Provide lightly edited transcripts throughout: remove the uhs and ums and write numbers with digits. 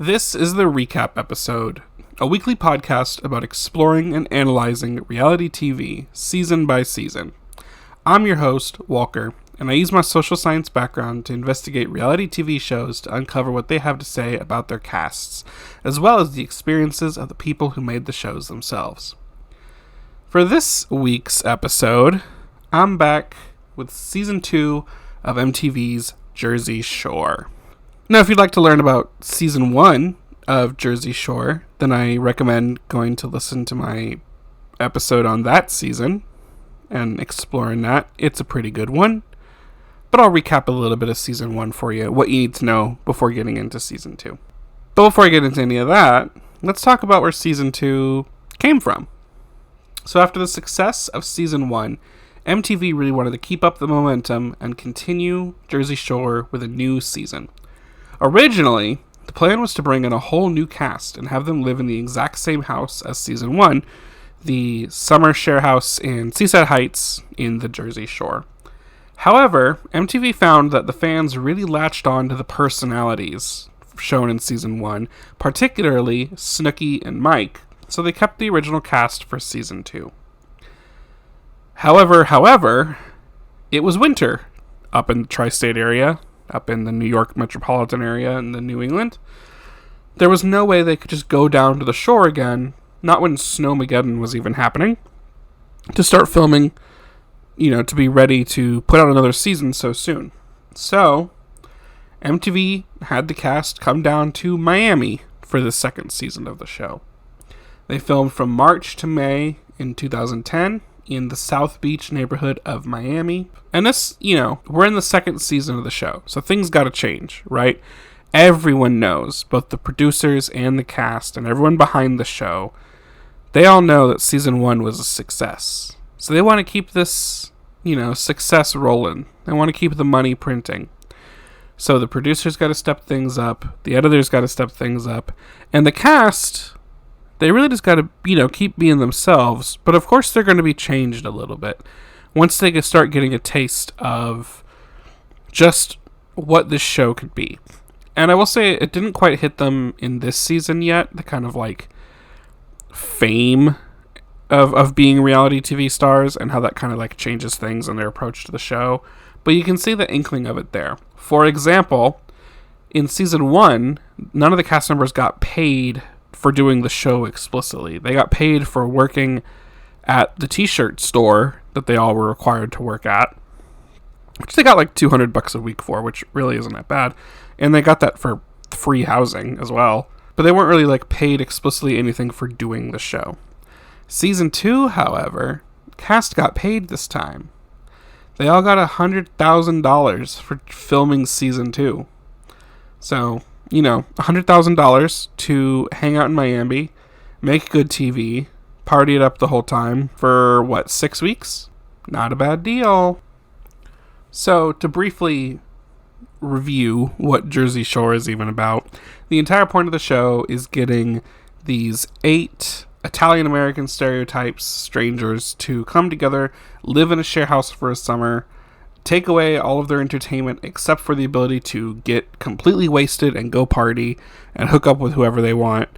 This is the recap episode, a weekly podcast about exploring and analyzing reality TV season by season. I'm your host, Walker, and I use my social science background to investigate reality TV shows to uncover what they have to say about their casts, as well as the experiences of the people who made the shows themselves. For this week's episode, I'm back with season 2 of MTV's Jersey Shore. Now, if you'd like to learn about season 1 of Jersey Shore, then I recommend going to listen to my episode on that season and exploring that. It's a pretty good one, but I'll recap a little bit of season 1 for you, what you need to know before getting into season 2. But before I get into any of that, let's talk about where season 2 came from. So after the success of season 1, MTV really wanted to keep up the momentum and continue Jersey Shore with a new season. Originally, the plan was to bring in a whole new cast and have them live in the exact same house as season 1, the summer share house in Seaside Heights in the Jersey Shore. However, MTV found that the fans really latched on to the personalities shown in season 1, particularly Snooki and Mike, so they kept the original cast for season 2. However, it was winter up in the tri-state area, up in the New York metropolitan area and the New England. There was no way they could just go down to the shore again, not when Snowmageddon was even happening, to start filming, to be ready to put out another season so soon. So, MTV had the cast come down to Miami for the second season of the show. They filmed from March to May in 2010 in the South Beach neighborhood of Miami. And this, we're in the second season of the show, so things gotta change, right? Everyone knows, both the producers and the cast and everyone behind the show, they all know that season 1 was a success. So they want to keep this, success rolling. They want to keep the money printing. So the producers gotta step things up, the editors gotta step things up, and the cast, they really just got to, keep being themselves. But of course, they're going to be changed a little bit once they start getting a taste of just what this show could be. And I will say it didn't quite hit them in this season yet, the kind of fame of being reality TV stars and how that kind of changes things in their approach to the show. But you can see the inkling of it there. For example, in season 1, none of the cast members got paid for doing the show explicitly. They got paid for working at the t-shirt store that they all were required to work at, which they got $200 a week for, which really isn't that bad. And they got that for free housing as well. But they weren't really paid explicitly anything for doing the show. Season 2, however, cast got paid this time. They all got $100,000 for filming season 2. So, $100,000 to hang out in Miami, make good TV, party it up the whole time for, 6 weeks? Not a bad deal. So, to briefly review what Jersey Shore is even about, the entire point of the show is getting these 8 Italian-American stereotypes strangers to come together, live in a share house for a summer, take away all of their entertainment except for the ability to get completely wasted and go party and hook up with whoever they want,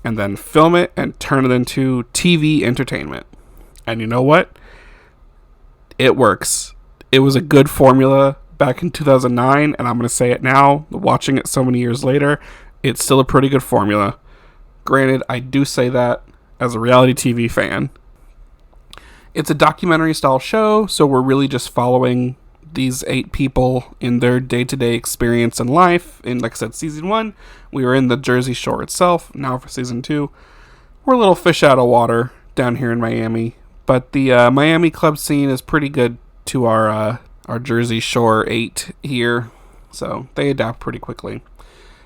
and then film it and turn it into TV entertainment. And you know what? It works. It was a good formula back in 2009, and I'm going to say it now, watching it so many years later, it's still a pretty good formula. Granted, I do say that as a reality TV fan. It's a documentary-style show, so we're really just following these 8 people in their day-to-day experience in life. And like I said, season 1, we were in the Jersey Shore itself. Now for season 2, we're a little fish out of water down here in Miami. But the Miami club scene is pretty good to our Jersey Shore 8 here. So they adapt pretty quickly.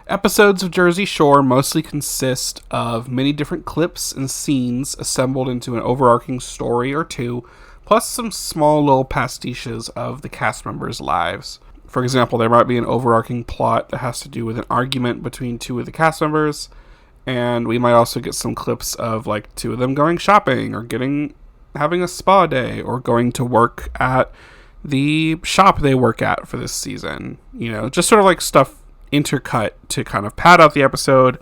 Episodes of Jersey Shore mostly consist of many different clips and scenes assembled into an overarching story or two, plus some small little pastiches of the cast members' lives. For example, there might be an overarching plot that has to do with an argument between 2 of the cast members, and we might also get some clips of 2 of them going shopping or having a spa day or going to work at the shop they work at for this season. Just sort of stuff intercut to kind of pad out the episode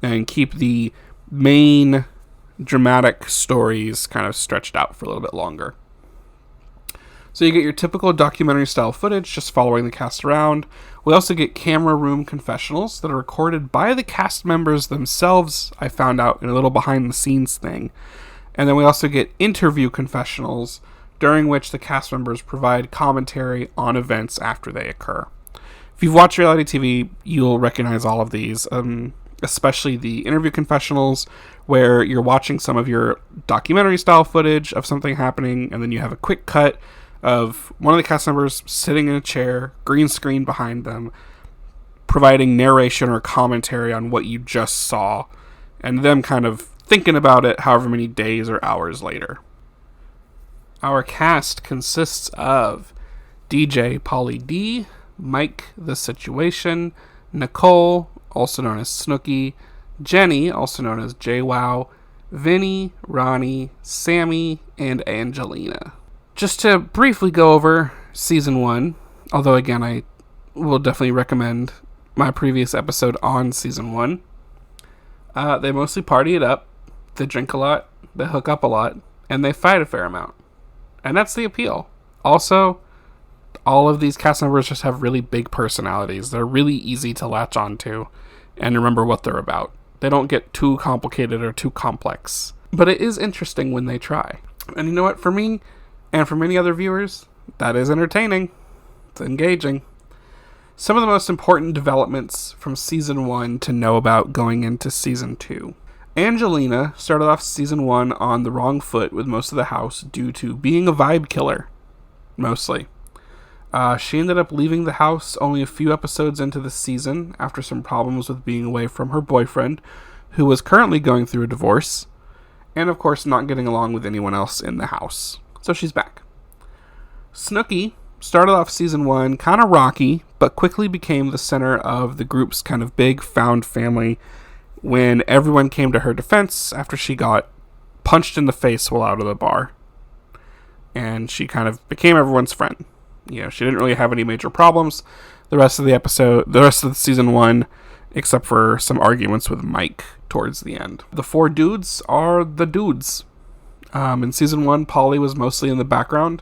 and keep the main dramatic stories kind of stretched out for a little bit longer. So you get your typical documentary style footage just following the cast around. We also get camera room confessionals that are recorded by the cast members themselves, I found out in a little behind the scenes thing. And then we also get interview confessionals during which the cast members provide commentary on events after they occur. If you've watched reality TV, you'll recognize all of these, especially the interview confessionals, where you're watching some of your documentary style footage of something happening, and then you have a quick cut of one of the cast members sitting in a chair, green screen behind them, providing narration or commentary on what you just saw, and them kind of thinking about it however many days or hours later. Our cast consists of DJ Pauly D, Mike the Situation, Nicole, also known as Snooki, Jenny, also known as JWoww, Vinny, Ronnie, Sammi, and Angelina. Just to briefly go over Season 1, although again I will definitely recommend my previous episode on Season 1. They mostly party it up, they drink a lot, they hook up a lot, and they fight a fair amount. And that's the appeal. Also, all of these cast members just have really big personalities. They're really easy to latch onto and remember what they're about. They don't get too complicated or too complex. But it is interesting when they try. And you know what? For me, and for many other viewers, that is entertaining. It's engaging. Some of the most important developments from Season 1 to know about going into Season 2. Angelina started off Season 1 on the wrong foot with most of the house due to being a vibe killer, mostly. She ended up leaving the house only a few episodes into the season after some problems with being away from her boyfriend, who was currently going through a divorce, and of course not getting along with anyone else in the house. So she's back. Snooki started off Season 1 kind of rocky, but quickly became the center of the group's kind of big found family when everyone came to her defense after she got punched in the face while out of the bar. And she kind of became everyone's friend. You know, she didn't really have any major problems the rest of the Season 1, except for some arguments with Mike towards the end. The four dudes are the dudes. In Season 1, Pauly was mostly in the background.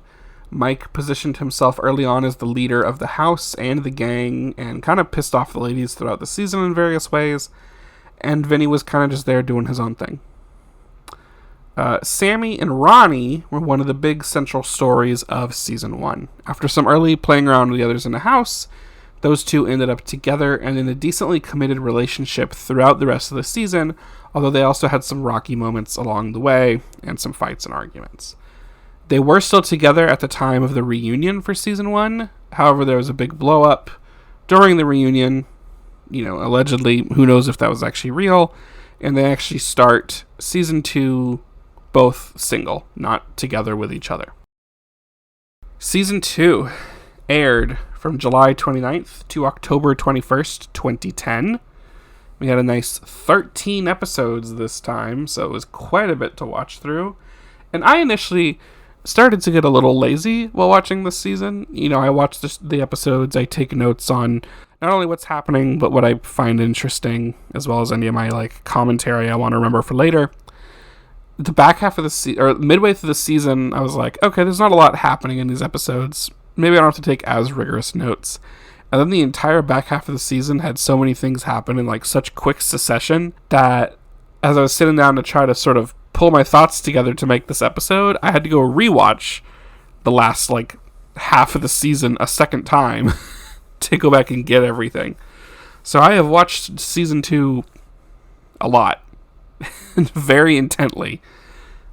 Mike positioned himself early on as the leader of the house and the gang, and kind of pissed off the ladies throughout the season in various ways. And Vinny was kind of just there doing his own thing. Sammi and Ronnie were one of the big central stories of Season 1. After some early playing around with the others in the house, those two ended up together and in a decently committed relationship throughout the rest of the season, although they also had some rocky moments along the way and some fights and arguments. They were still together at the time of the reunion for Season 1. However, there was a big blow up during the reunion. You know, allegedly, who knows if that was actually real. And they actually start Season 2 both single, not together with each other. Season 2 aired from July 29th to October 21st, 2010. We had a nice 13 episodes this time, so it was quite a bit to watch through. And I initially started to get a little lazy while watching this season. You know, I watch the episodes, I take notes on not only what's happening, but what I find interesting, as well as any of my commentary I want to remember for later. The back half of the or midway through the season, I was like, okay, there's not a lot happening in these episodes. Maybe I don't have to take as rigorous notes. And then the entire back half of the season had so many things happen in such quick succession that as I was sitting down to try to sort of pull my thoughts together to make this episode, I had to go rewatch the last half of the season a second time to go back and get everything. So I have watched Season 2 a lot. Very intently.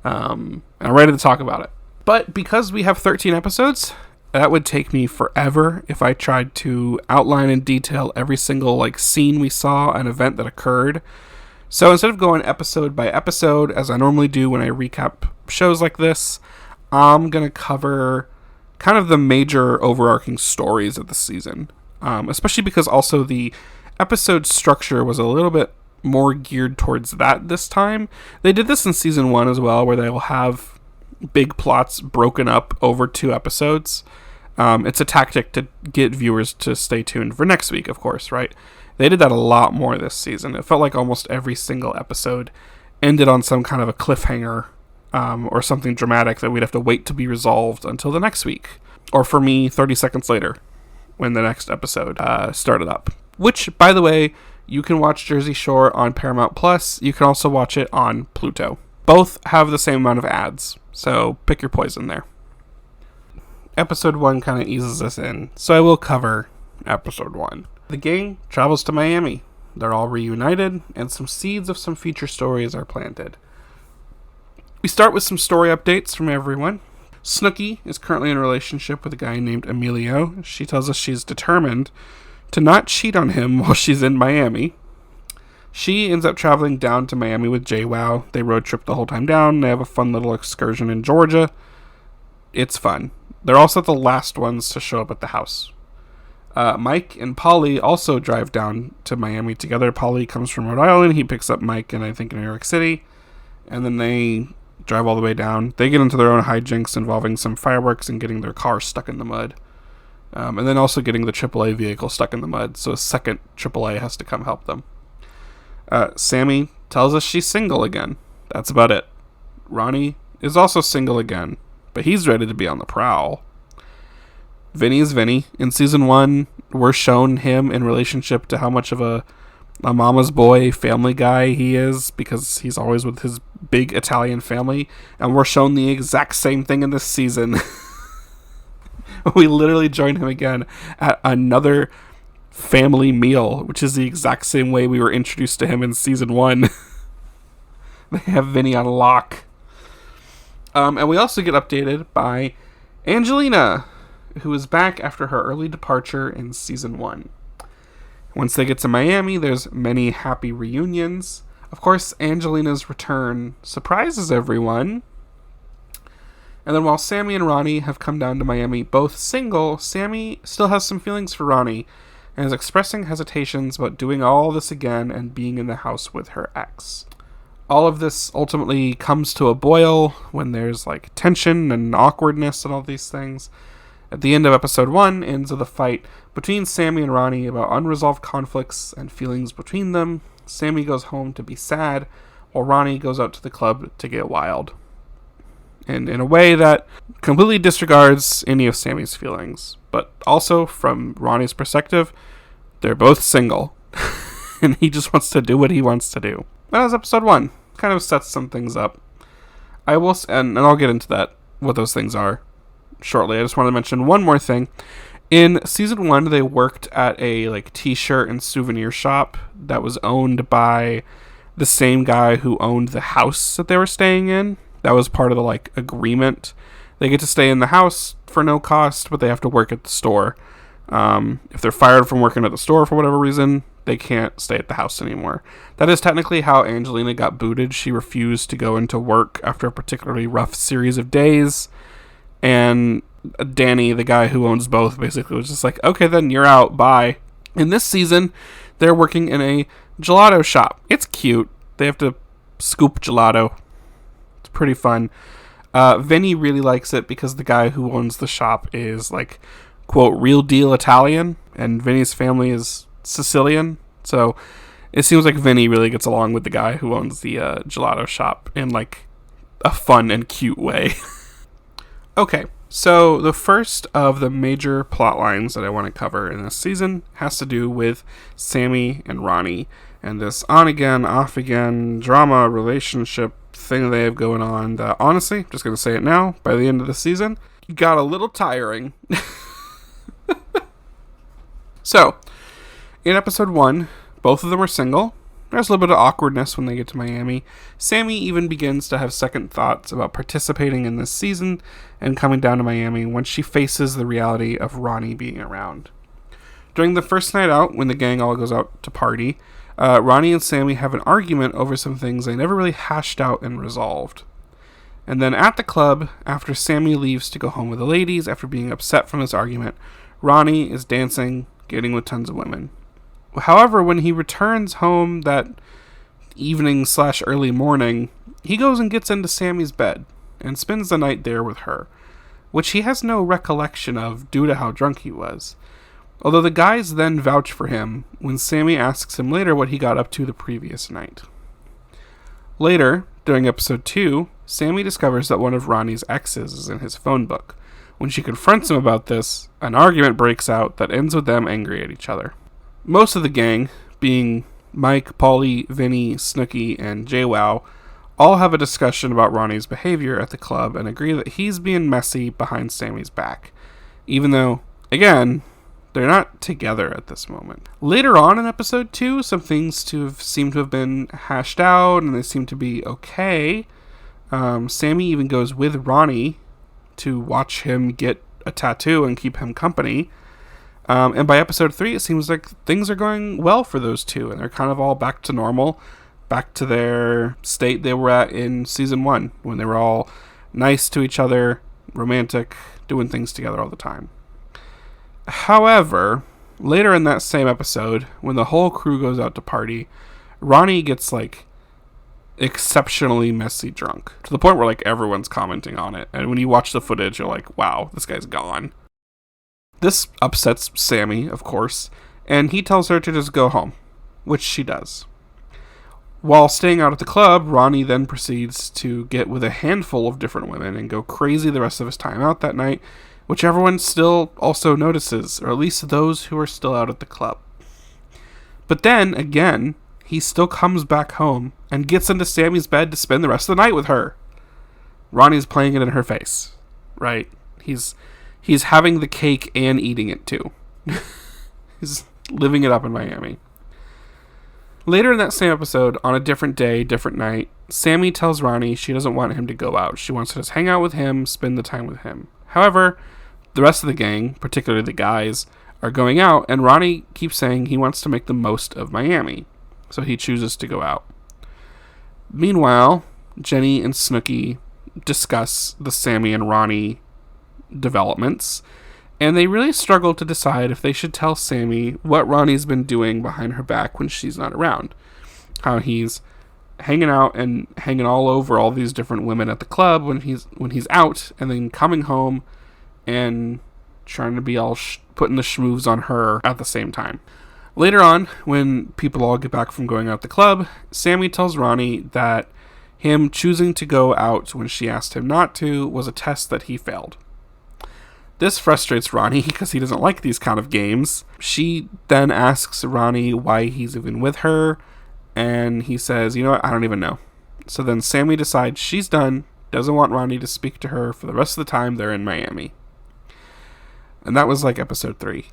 And I'm ready to talk about it. But because we have 13 episodes, that would take me forever if I tried to outline in detail every single scene we saw, an event that occurred. So instead of going episode by episode, as I normally do when I recap shows like this, I'm going to cover kind of the major overarching stories of the season. Especially because also the episode structure was a little bit more geared towards that this time. They did this in Season 1 as well, where they will have big plots broken up over 2 episodes. It's a tactic to get viewers to stay tuned for next week, of course, right? They did that a lot more this season. It felt like almost every single episode ended on some kind of a cliffhanger, or something dramatic that we'd have to wait to be resolved until the next week. Or for me, 30 seconds later, when the next episode started up. Which, by the way, you can watch Jersey Shore on Paramount Plus. You can also watch it on Pluto. Both have the same amount of ads, so pick your poison there. Episode 1 kind of eases us in, so I will cover Episode 1. The gang travels to Miami. They're all reunited, and some seeds of some future stories are planted. We start with some story updates from everyone. Snooki is currently in a relationship with a guy named Emilio. She tells us she's determined to not cheat on him while she's in Miami. She ends up traveling down to Miami with JWoww. They road trip the whole time down. They have a fun little excursion in Georgia. It's fun. They're also the last ones to show up at the house. Mike and Polly also drive down to Miami together. Polly comes from Rhode Island. He picks up Mike in, I think, New York City. And then they drive all the way down. They get into their own hijinks involving some fireworks and getting their car stuck in the mud. And then also getting the AAA vehicle stuck in the mud. So a second AAA has to come help them. Sammi tells us she's single again. That's about it. Ronnie is also single again, but he's ready to be on the prowl. Vinny is Vinny. In season 1, we're shown him in relationship to how much of a mama's boy family guy he is, because he's always with his big Italian family, and we're shown the exact same thing in this season. We literally join him again at another family meal, which is the exact same way we were introduced to him in season 1. They have Vinny on lock. And we also get updated by Angelina, who is back after her early departure in season 1. Once they get to Miami, there's many happy reunions. Of course, Angelina's return surprises everyone. And then while Sammi and Ronnie have come down to Miami, both single, Sammi still has some feelings for Ronnie and is expressing hesitations about doing all this again and being in the house with her ex. All of this ultimately comes to a boil when there's like tension and awkwardness and all these things. At the end of episode 1 ends with a fight between Sammi and Ronnie about unresolved conflicts and feelings between them. Sammi goes home to be sad, while Ronnie goes out to the club to get wild. And in a way that completely disregards any of Sammy's feelings. But also, from Ronnie's perspective, they're both single. And he just wants to do what he wants to do. That was episode 1. Kind of sets some things up. I will, and I'll get into that, what those things are, shortly. I just want to mention one more thing. In season 1, they worked at a like t-shirt and souvenir shop that was owned by the same guy who owned the house that they were staying in. That was part of the like agreement. They get to stay in the house for no cost, but they have to work at the store. If they're fired from working at the store for whatever reason, they can't stay at the house anymore. That is technically how Angelina got booted. She refused to go into work after a particularly rough series of days. And Danny, the guy who owns both, basically was just like, okay, then you're out, bye. In this season, they're working in a gelato shop. It's cute. They have to scoop gelato. It's pretty fun. Vinny really likes it because the guy who owns the shop is like, quote, real deal Italian, and Vinny's family is Sicilian. So it seems like Vinny really gets along with the guy who owns the gelato shop in like a fun and cute way. Okay, so the first of the major plot lines that I want to cover in this season has to do with Sammi and Ronnie and this on-again, off-again drama relationship thing they have going on that, honestly, just going to say it now, by the end of the season, got a little tiring. So, in episode 1, both of them are single. There's a little bit of awkwardness when they get to Miami. Sammi even begins to have second thoughts about participating in this season and coming down to Miami once she faces the reality of Ronnie being around. During the first night out, when the gang all goes out to party, Ronnie and Sammi have an argument over some things they never really hashed out and resolved. And then at the club, after Sammi leaves to go home with the ladies after being upset from this argument, Ronnie is dancing, getting with tons of women. However, when he returns home that evening/early morning, he goes and gets into Sammy's bed and spends the night there with her. which he has no recollection of due to how drunk he was. Although the guys then vouch for him when Sammi asks him later what he got up to the previous night. Later, during episode 2, Sammi discovers that one of Ronnie's exes is in his phone book. When she confronts him about this, an argument breaks out that ends with them angry at each other. Most of the gang, being Mike, Paulie, Vinny, Snooki, and JWoww, all have a discussion about Ronnie's behavior at the club and agree that he's being messy behind Sammy's back. Even though, again, they're not together at this moment. Later on in episode 2, some things seem to have been hashed out and they seem to be okay. Sammi even goes with Ronnie to watch him get a tattoo and keep him company. And by episode 3, it seems like things are going well for those two, and they're kind of all back to normal, back to their state they were at in season 1, when they were all nice to each other, romantic, doing things together all the time. However, later in that same episode, when the whole crew goes out to party, Ronnie gets, exceptionally messy drunk, to the point where, everyone's commenting on it, and when you watch the footage, you're like, wow, this guy's gone. This upsets Sammi, of course, and he tells her to just go home, which she does. While staying out at the club, Ronnie then proceeds to get with a handful of different women and go crazy the rest of his time out that night, which everyone still also notices, or at least those who are still out at the club. But then, again, he still comes back home and gets into Sammy's bed to spend the rest of the night with her. Ronnie's playing it in her face, right? He's having the cake and eating it too. He's living it up in Miami. Later in that same episode, on a different day, different night, Sammi tells Ronnie she doesn't want him to go out. She wants to just hang out with him, spend the time with him. However, the rest of the gang, particularly the guys, are going out, and Ronnie keeps saying he wants to make the most of Miami, so he chooses to go out. Meanwhile, Jenny and Snooki discuss the Sammi and Ronnie developments, and they really struggle to decide if they should tell Sammi what Ronnie's been doing behind her back when she's not around. How he's hanging out and hanging all over all these different women at the club when he's out, and then coming home and trying to be all putting the schmoves on her at the same time. Later on, when people all get back from going out the club, Sammi tells Ronnie that him choosing to go out when she asked him not to was a test that he failed. This frustrates Ronnie because he doesn't like these kind of games. She then asks Ronnie why he's even with her, and he says, you know what, I don't even know. So then Sammi decides she's done, doesn't want Ronnie to speak to her for the rest of the time they're in Miami. And that was episode 3.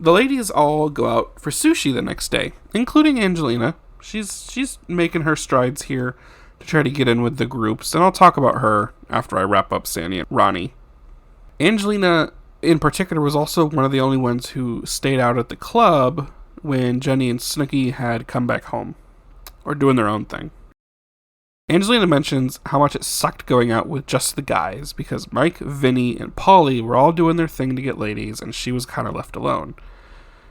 The ladies all go out for sushi the next day, including Angelina. She's making her strides here to try to get in with the groups, and I'll talk about her after I wrap up Sandy and Ronnie. Angelina, in particular, was also one of the only ones who stayed out at the club when Jenny and Snooki had come back home, or doing their own thing. Angelina mentions how much it sucked going out with just the guys, because Mike, Vinny, and Paulie were all doing their thing to get ladies, and she was kind of left alone.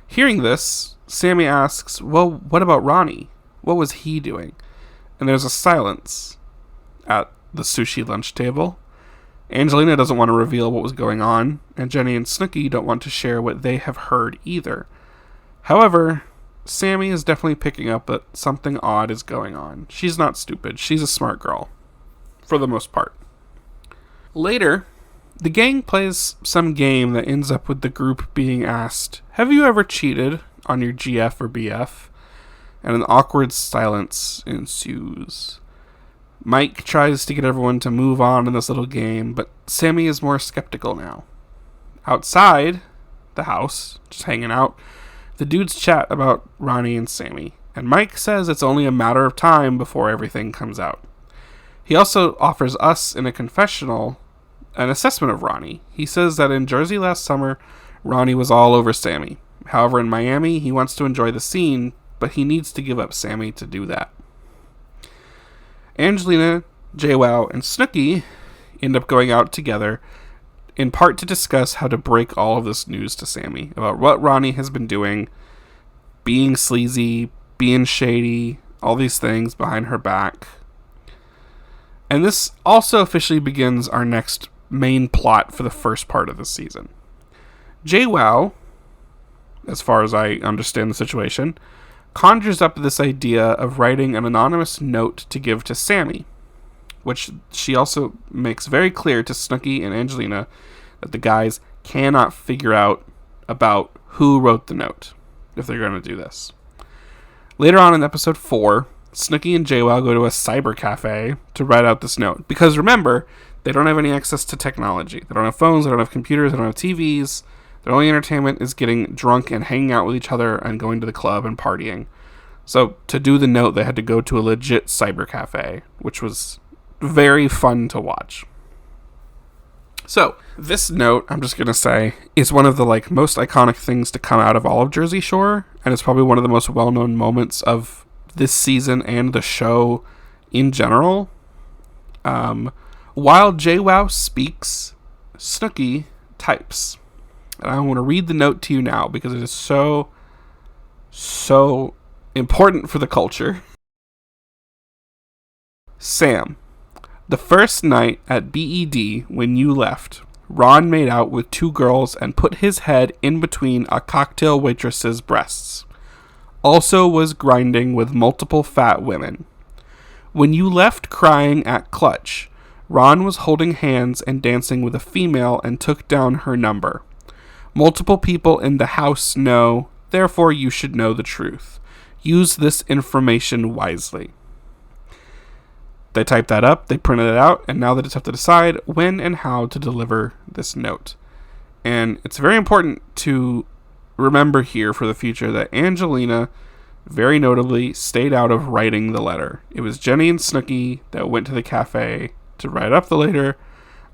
Hearing this, Sammi asks, well, what about Ronnie? What was he doing? And there's a silence at the sushi lunch table. Angelina doesn't want to reveal what was going on, and Jenny and Snooki don't want to share what they have heard either. However, Sammi is definitely picking up that something odd is going on. She's not stupid. She's a smart girl. For the most part. Later, the gang plays some game that ends up with the group being asked, have you ever cheated on your GF or BF? And an awkward silence ensues. Mike tries to get everyone to move on in this little game, but Sammi is more skeptical now. Outside the house, just hanging out, the dudes chat about Ronnie and Sammi, and Mike says it's only a matter of time before everything comes out. He also offers us in a confessional an assessment of Ronnie. He says that in Jersey last summer, Ronnie was all over Sammi. However, in Miami, he wants to enjoy the scene, but he needs to give up Sammi to do that. Angelina, JWoww, and Snooki end up going out together, in part to discuss how to break all of this news to Sammi about what Ronnie has been doing, being sleazy, being shady, all these things behind her back. And this also officially begins our next main plot for the first part of the season. JWoww, as far as I understand the situation, conjures up this idea of writing an anonymous note to give to Sammi, which she also makes very clear to Snooki and Angelina that the guys cannot figure out about who wrote the note if they're going to do this. Later on in episode 4, Snooki and JWoww go to a cyber cafe to write out this note. Because remember, they don't have any access to technology. They don't have phones, they don't have computers, they don't have TVs. Their only entertainment is getting drunk and hanging out with each other and going to the club and partying. So to do the note, they had to go to a legit cyber cafe, which was very fun to watch. So this note, I'm just going to say, is one of the most iconic things to come out of all of Jersey Shore, and it's probably one of the most well-known moments of this season and the show in general. While JWoww speaks, Snooki types. And I want to read the note to you now because it is so important for the culture. Sam, the first night at BED when you left, Ron made out with 2 girls and put his head in between a cocktail waitress's breasts. Also was grinding with multiple fat women. When you left crying at Clutch, Ron was holding hands and dancing with a female and took down her number. Multiple people in the house know, therefore you should know the truth. Use this information wisely. They typed that up, they printed it out, and now they just have to decide when and how to deliver this note. And it's very important to remember here for the future that Angelina very notably stayed out of writing the letter. It was Jenny and Snooki that went to the cafe to write up the letter,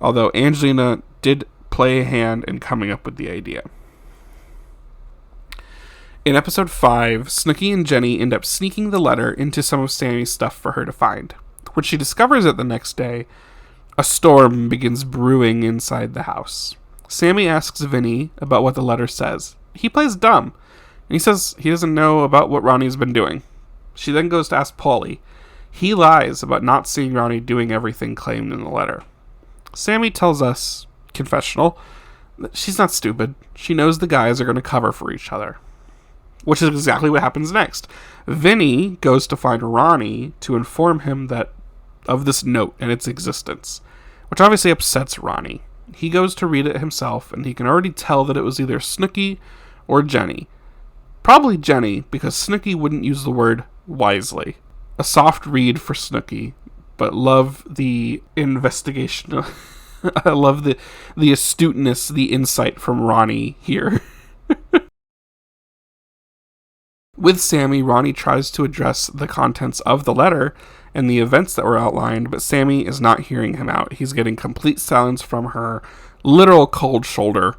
although Angelina did play a hand in coming up with the idea. In episode 5, Snooki and Jenny end up sneaking the letter into some of Sammi's stuff for her to find. When she discovers it the next day, a storm begins brewing inside the house. Sammi asks Vinny about what the letter says. He plays dumb, and he says he doesn't know about what Ronnie's been doing. She then goes to ask Paulie. He lies about not seeing Ronnie doing everything claimed in the letter. Sammi tells us, confessional, that she's not stupid. She knows the guys are going to cover for each other. Which is exactly what happens next. Vinny goes to find Ronnie to inform him of this note and its existence, which obviously upsets Ronnie. He goes to read it himself, and he can already tell that it was either Snooki or Jenny. Probably Jenny, because Snooki wouldn't use the word wisely. A soft read for Snooki, but love the investigation. I love the astuteness, the insight from Ronnie here. With Sammi, Ronnie tries to address the contents of the letter and the events that were outlined, but Sammi is not hearing him out. He's getting complete silence from her, literal cold shoulder.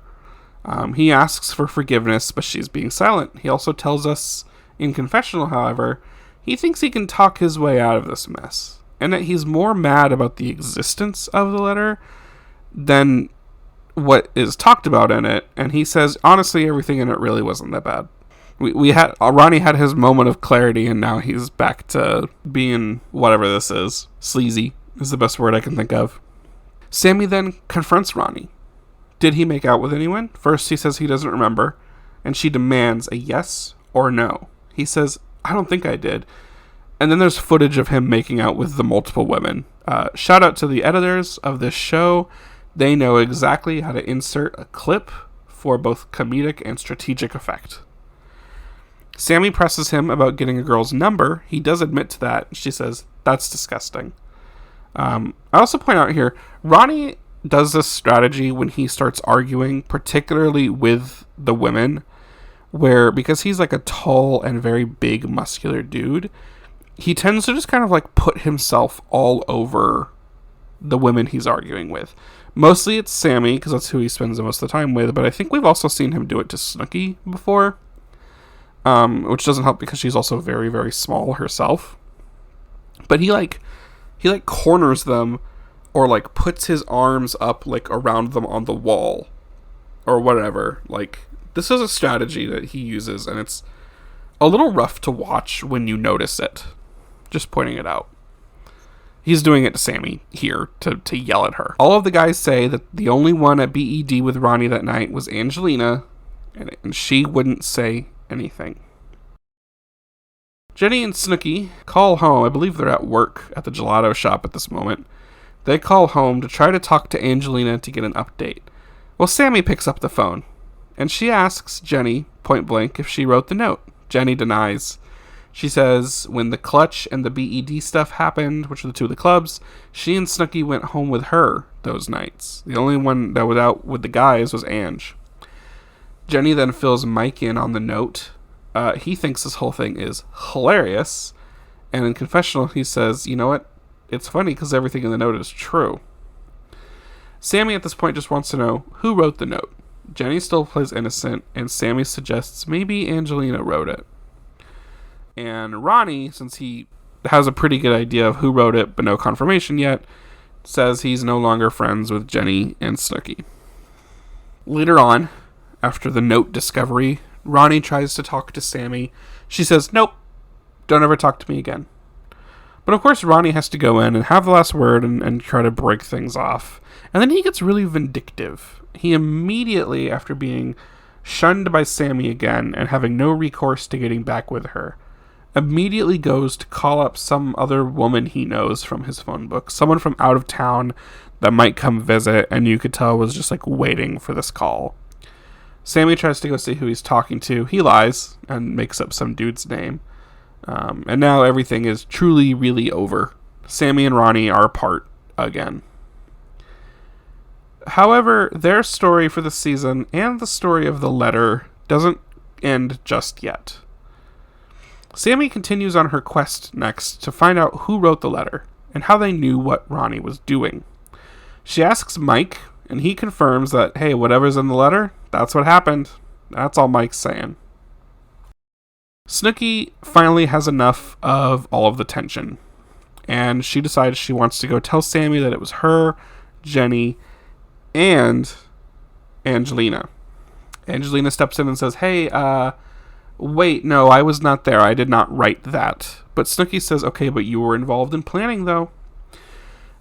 He asks for forgiveness, but she's being silent. He also tells us in confessional, however, he thinks he can talk his way out of this mess, and that he's more mad about the existence of the letter than what is talked about in it. And he says, honestly, everything in it really wasn't that bad. Ronnie had his moment of clarity, and now he's back to being whatever this is. Sleazy is the best word I can think of. Sammi then confronts Ronnie. Did he make out with anyone? First, he says he doesn't remember, and she demands a yes or no. He says, I don't think I did. And then there's footage of him making out with the multiple women. Shout out to the editors of this show. They know exactly how to insert a clip for both comedic and strategic effect. Sammi presses him about getting a girl's number. He does admit to that. She says, that's disgusting. I also point out here, Ronnie does this strategy when he starts arguing, particularly with the women, where because he's like a tall and very big muscular dude, he tends to just kind of put himself all over the women he's arguing with. Mostly it's Sammi, because that's who he spends the most of the time with, but I think we've also seen him do it to Snooki before. Which doesn't help because she's also very, very small herself. But he corners them, or puts his arms up around them on the wall or whatever. This is a strategy that he uses, and it's a little rough to watch when you notice it. Just pointing it out. He's doing it to Sammi here to yell at her. All of the guys say that the only one at BED with Ronnie that night was Angelina, and she wouldn't say anything. Jenny and Snooki call home. I believe they're at work at the gelato shop at this moment. They call home to try to talk to Angelina to get an update. Well, Sammi picks up the phone, and she asks Jenny, point blank, if she wrote the note. Jenny denies. She says when the Clutch and the BED stuff happened, which are the two of the clubs, she and Snooki went home with her those nights. The only one that was out with the guys was Ange. Jenny then fills Mike in on the note. He thinks this whole thing is hilarious. And in confessional, he says, you know what? It's funny because everything in the note is true. Sammi at this point just wants to know who wrote the note. Jenny still plays innocent, and Sammi suggests maybe Angelina wrote it. And Ronnie, since he has a pretty good idea of who wrote it, but no confirmation yet, says he's no longer friends with Jenny and Snooki. Later on, after the note discovery, Ronnie tries to talk to Sammi. She says, nope, don't ever talk to me again. But of course, Ronnie has to go in and have the last word and try to break things off. And then he gets really vindictive. He immediately, after being shunned by Sammi again and having no recourse to getting back with her, immediately goes to call up some other woman he knows from his phone book, someone from out of town that might come visit, and you could tell was just like waiting for this call. Sammi tries to go see who he's talking to. He lies and makes up some dude's name. And now everything is truly, really over. Sammi and Ronnie are apart again. However, their story for the season and the story of the letter doesn't end just yet. Sammi continues on her quest next to find out who wrote the letter and how they knew what Ronnie was doing. She asks Mike, and he confirms that, hey, whatever's in the letter, that's what happened. That's all Mike's saying. Snooki finally has enough of all of the tension, and she decides she wants to go tell Sammi that it was her, Jenny, and Angelina. Angelina steps in and says, hey, wait, no, I was not there. I did not write that. But Snooki says, okay, but you were involved in planning, though.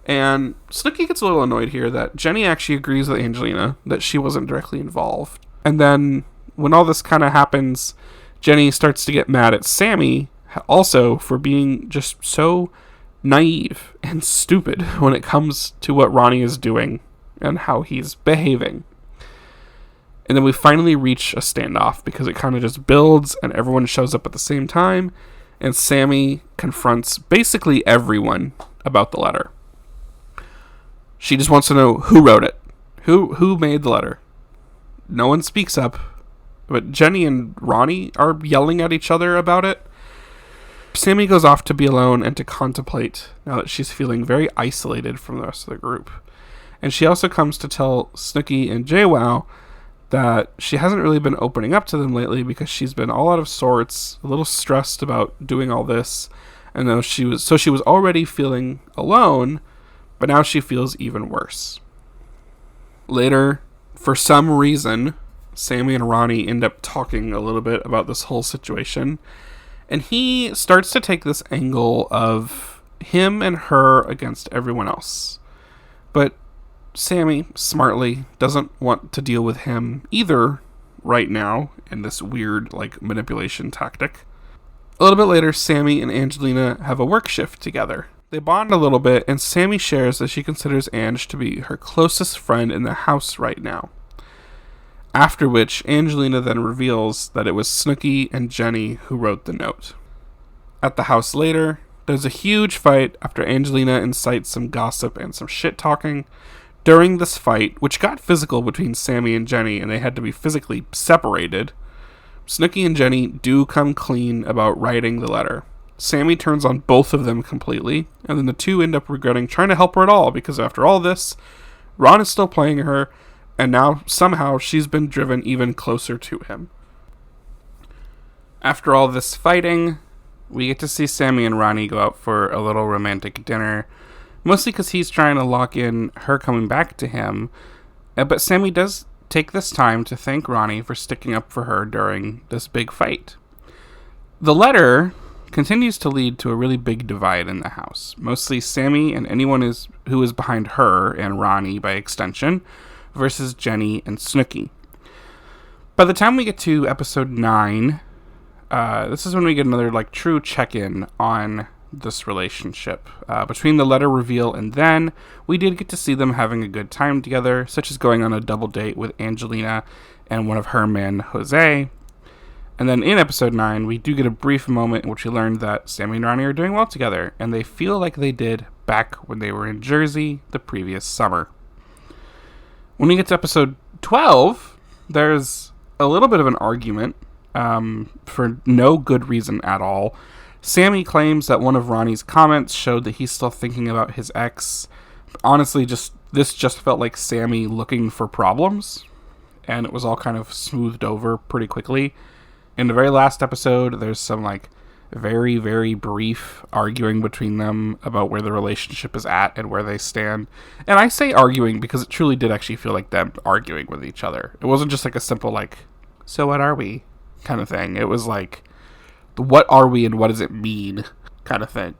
And Snooki gets a little annoyed here that Jenny actually agrees with Angelina that she wasn't directly involved. And then when all this kind of happens, Jenny starts to get mad at Sammi also for being just so naive and stupid when it comes to what Ronnie is doing and how he's behaving. And then we finally reach a standoff because it kind of just builds and everyone shows up at the same time, and Sammi confronts basically everyone about the letter. She just wants to know who wrote it. Who made the letter? No one speaks up, but Jenny and Ronnie are yelling at each other about it. Sammi goes off to be alone and to contemplate now that she's feeling very isolated from the rest of the group. And she also comes to tell Snooki and JWoww that she hasn't really been opening up to them lately because she's been all out of sorts, a little stressed about doing all this, and though she was already feeling alone, but now she feels even worse. Later, for some reason, Sammi and Ronnie end up talking a little bit about this whole situation, and he starts to take this angle of him and her against everyone else. But Sammi, smartly, doesn't want to deal with him either right now in this weird, manipulation tactic. A little bit later, Sammi and Angelina have a work shift together. They bond a little bit, and Sammi shares that she considers Ange to be her closest friend in the house right now. After which, Angelina then reveals that it was Snooki and Jenny who wrote the note. At the house later, there's a huge fight after Angelina incites some gossip and some shit-talking. During this fight, which got physical between Sammi and Jenny, and they had to be physically separated, Snooki and Jenny do come clean about writing the letter. Sammi turns on both of them completely, and then the two end up regretting trying to help her at all, because after all this, Ron is still playing her, and now somehow she's been driven even closer to him. After all this fighting, we get to see Sammi and Ronnie go out for a little romantic dinner, mostly because he's trying to lock in her coming back to him, but Sammi does take this time to thank Ronnie for sticking up for her during this big fight. The letter continues to lead to a really big divide in the house. Mostly Sammi and anyone who is behind her, and Ronnie by extension, versus Jenny and Snooki. By the time we get to episode 9, this is when we get another true check-in on this relationship. Between the letter reveal and then, we did get to see them having a good time together, such as going on a double date with Angelina and one of her men, Jose. And then in episode 9, we do get a brief moment in which we learned that Sammi and Ronnie are doing well together, and they feel like they did back when they were in Jersey the previous summer. When we get to episode 12, there's a little bit of an argument, for no good reason at all. Sammi claims that one of Ronnie's comments showed that he's still thinking about his ex. Honestly, this just felt like Sammi looking for problems, and it was all kind of smoothed over pretty quickly. In the very last episode, there's some very, very brief arguing between them about where the relationship is at and where they stand. And I say arguing because it truly did actually feel like them arguing with each other. It wasn't just a simple so what are we kind of thing. It was what are we and what does it mean kind of thing.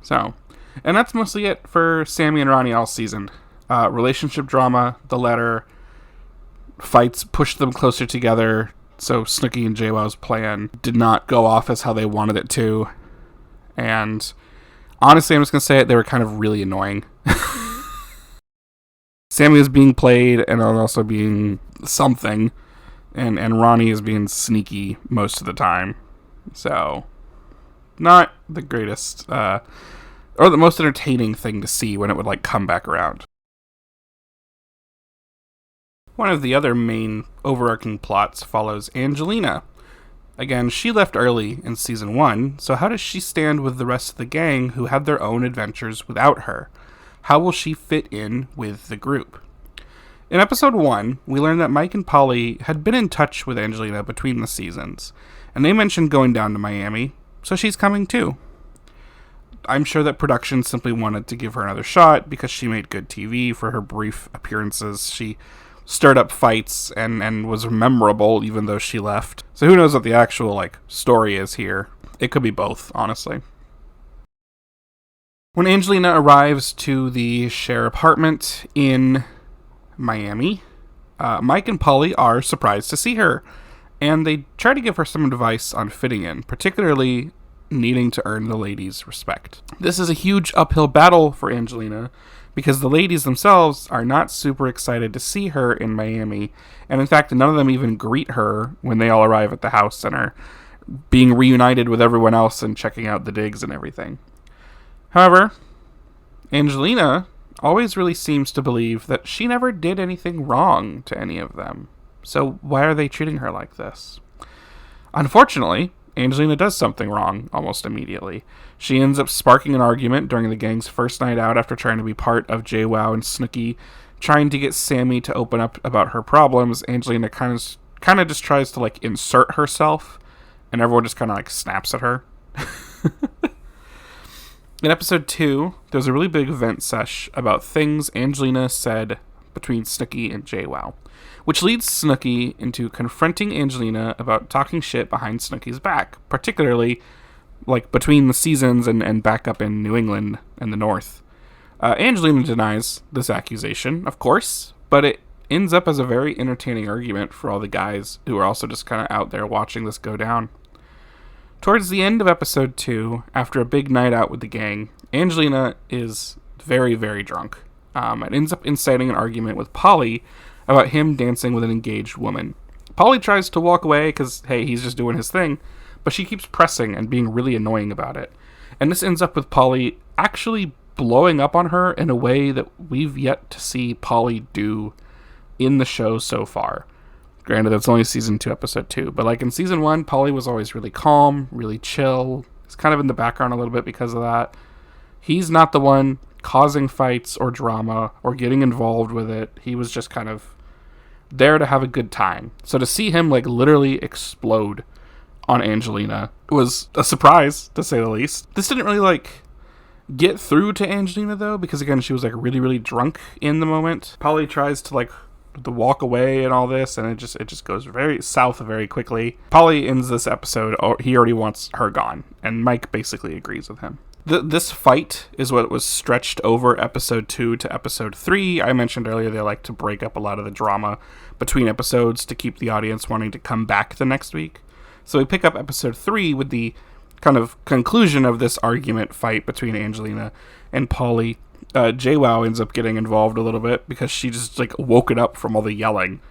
So, and that's mostly it for Sammi and Ronnie all season. Relationship drama, the letter, fights pushed them closer together, so Snooki and JWoww's plan did not go off as how they wanted it to. And honestly, I'm just going to say it, they were kind of really annoying. Sammi is being played and also being something, and Ronnie is being sneaky most of the time. So, not the greatest, or the most entertaining thing to see when it would come back around. One of the other main overarching plots follows Angelina. Again, she left early in season 1, so how does she stand with the rest of the gang who had their own adventures without her? How will she fit in with the group? In episode 1, we learned that Mike and Polly had been in touch with Angelina between the seasons, and they mentioned going down to Miami, so she's coming too. I'm sure that production simply wanted to give her another shot because she made good TV for her brief appearances. She stirred up fights and was memorable even though she left. So who knows what the actual story is here. It could be both, honestly. When Angelina arrives to the share apartment in Miami, Mike and Polly are surprised to see her, and they try to give her some advice on fitting in, particularly needing to earn the ladies' respect. This is a huge uphill battle for Angelina, because the ladies themselves are not super excited to see her in Miami, and in fact, none of them even greet her when they all arrive at the house and are being reunited with everyone else and checking out the digs and everything. However, Angelina always really seems to believe that she never did anything wrong to any of them. So why are they treating her like this? Unfortunately, Angelina does something wrong almost immediately. She ends up sparking an argument during the gang's first night out after trying to be part of JWoww and Snooki, trying to get Sammi to open up about her problems. Angelina kind of just tries to insert herself, and everyone just kind of snaps at her. In episode 2, there's a really big vent sesh about things Angelina said between Snooki and JWoww, which leads Snooki into confronting Angelina about talking shit behind Snooki's back, particularly between the seasons and back up in New England and the North. Angelina denies this accusation, of course, but it ends up as a very entertaining argument for all the guys who are also just kind of out there watching this go down. Towards the end of episode 2, after a big night out with the gang, Angelina is very, very drunk. It ends up inciting an argument with Polly about him dancing with an engaged woman. Polly tries to walk away because, hey, he's just doing his thing, but she keeps pressing and being really annoying about it. And this ends up with Polly actually blowing up on her in a way that we've yet to see Polly do in the show so far. Granted, that's only season 2, episode 2, but in season 1, Polly was always really calm, really chill. He's kind of in the background a little bit because of that. He's not the one causing fights or drama or getting involved with it. He was just kind of there to have a good time. So to see him literally explode on Angelina was a surprise, to say the least. This didn't really get through to Angelina though, because again, she was really, really drunk in the moment. Polly tries to the walk away and all this, and it just goes very south very quickly. Paulie ends this episode. He already wants her gone, and Mike basically agrees with him. This fight is what was stretched over episode 2 to episode 3. I mentioned earlier they like to break up a lot of the drama between episodes to keep the audience wanting to come back the next week. So we pick up episode 3 with the kind of conclusion of this argument fight between Angelina and Paulie. JWoww ends up getting involved a little bit because she just like woken up from all the yelling.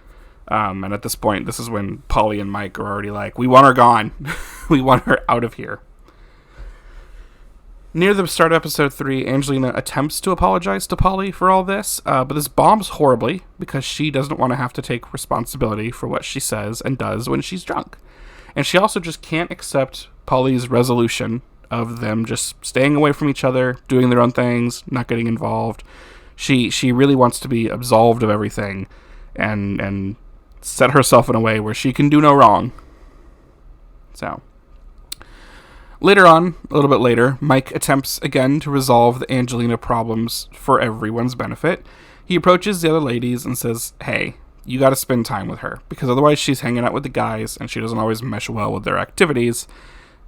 And at this point, this is when Paulie and Mike are already like, we want her gone. We want her out of here. Near the start of episode 3, Angelina attempts to apologize to Paulie for all this, but this bombs horribly because she doesn't want to have to take responsibility for what she says and does when she's drunk. And she also just can't accept Paulie's resolution of them just staying away from each other, doing their own things, not getting involved. She really wants to be absolved of everything and set herself in a way where she can do no wrong. So later on, a little bit later, Mike attempts again to resolve the Angelina problems for everyone's benefit. He approaches the other ladies and says, hey, you got to spend time with her, because otherwise she's hanging out with the guys and she doesn't always mesh well with their activities.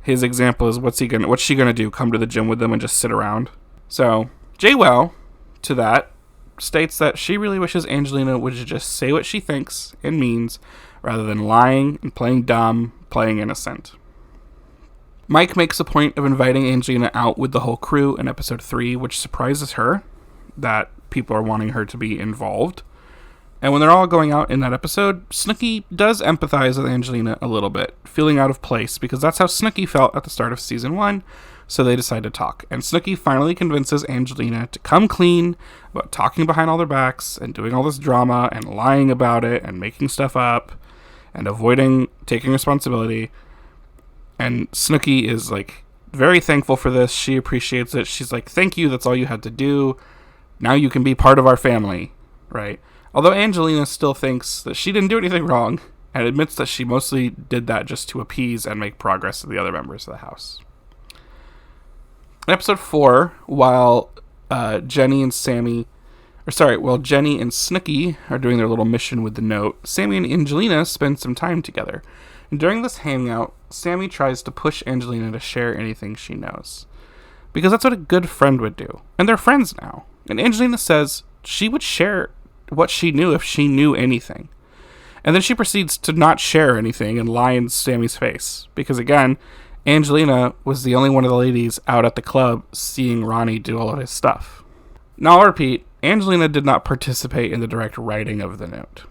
His example is, what's she gonna do? Come to the gym with them and just sit around? So JWoww, to that, states that she really wishes Angelina would just say what she thinks and means, rather than lying and playing dumb, playing innocent. Mike makes a point of inviting Angelina out with the whole crew in episode 3, which surprises her that people are wanting her to be involved. And when they're all going out in that episode, Snooki does empathize with Angelina a little bit, feeling out of place, because that's how Snooki felt at the start of season 1, so they decide to talk. And Snooki finally convinces Angelina to come clean about talking behind all their backs and doing all this drama and lying about it and making stuff up and avoiding taking responsibility. And Snooki is like very thankful for this. She appreciates it. She's like, thank you, that's all you had to do. Now you can be part of our family, right? Although Angelina still thinks that she didn't do anything wrong and admits that she mostly did that just to appease and make progress to the other members of the house. In episode 4, while Jenny and Snooki are doing their little mission with the note, Sammi and Angelina spend some time together. And during this hangout, Sammi tries to push Angelina to share anything she knows, because that's what a good friend would do. And they're friends now. And Angelina says she would share what she knew if she knew anything. And then she proceeds to not share anything and lie in Sammy's face, because again, Angelina was the only one of the ladies out at the club seeing Ronnie do all of his stuff. Now I'll repeat, Angelina did not participate in the direct writing of the note.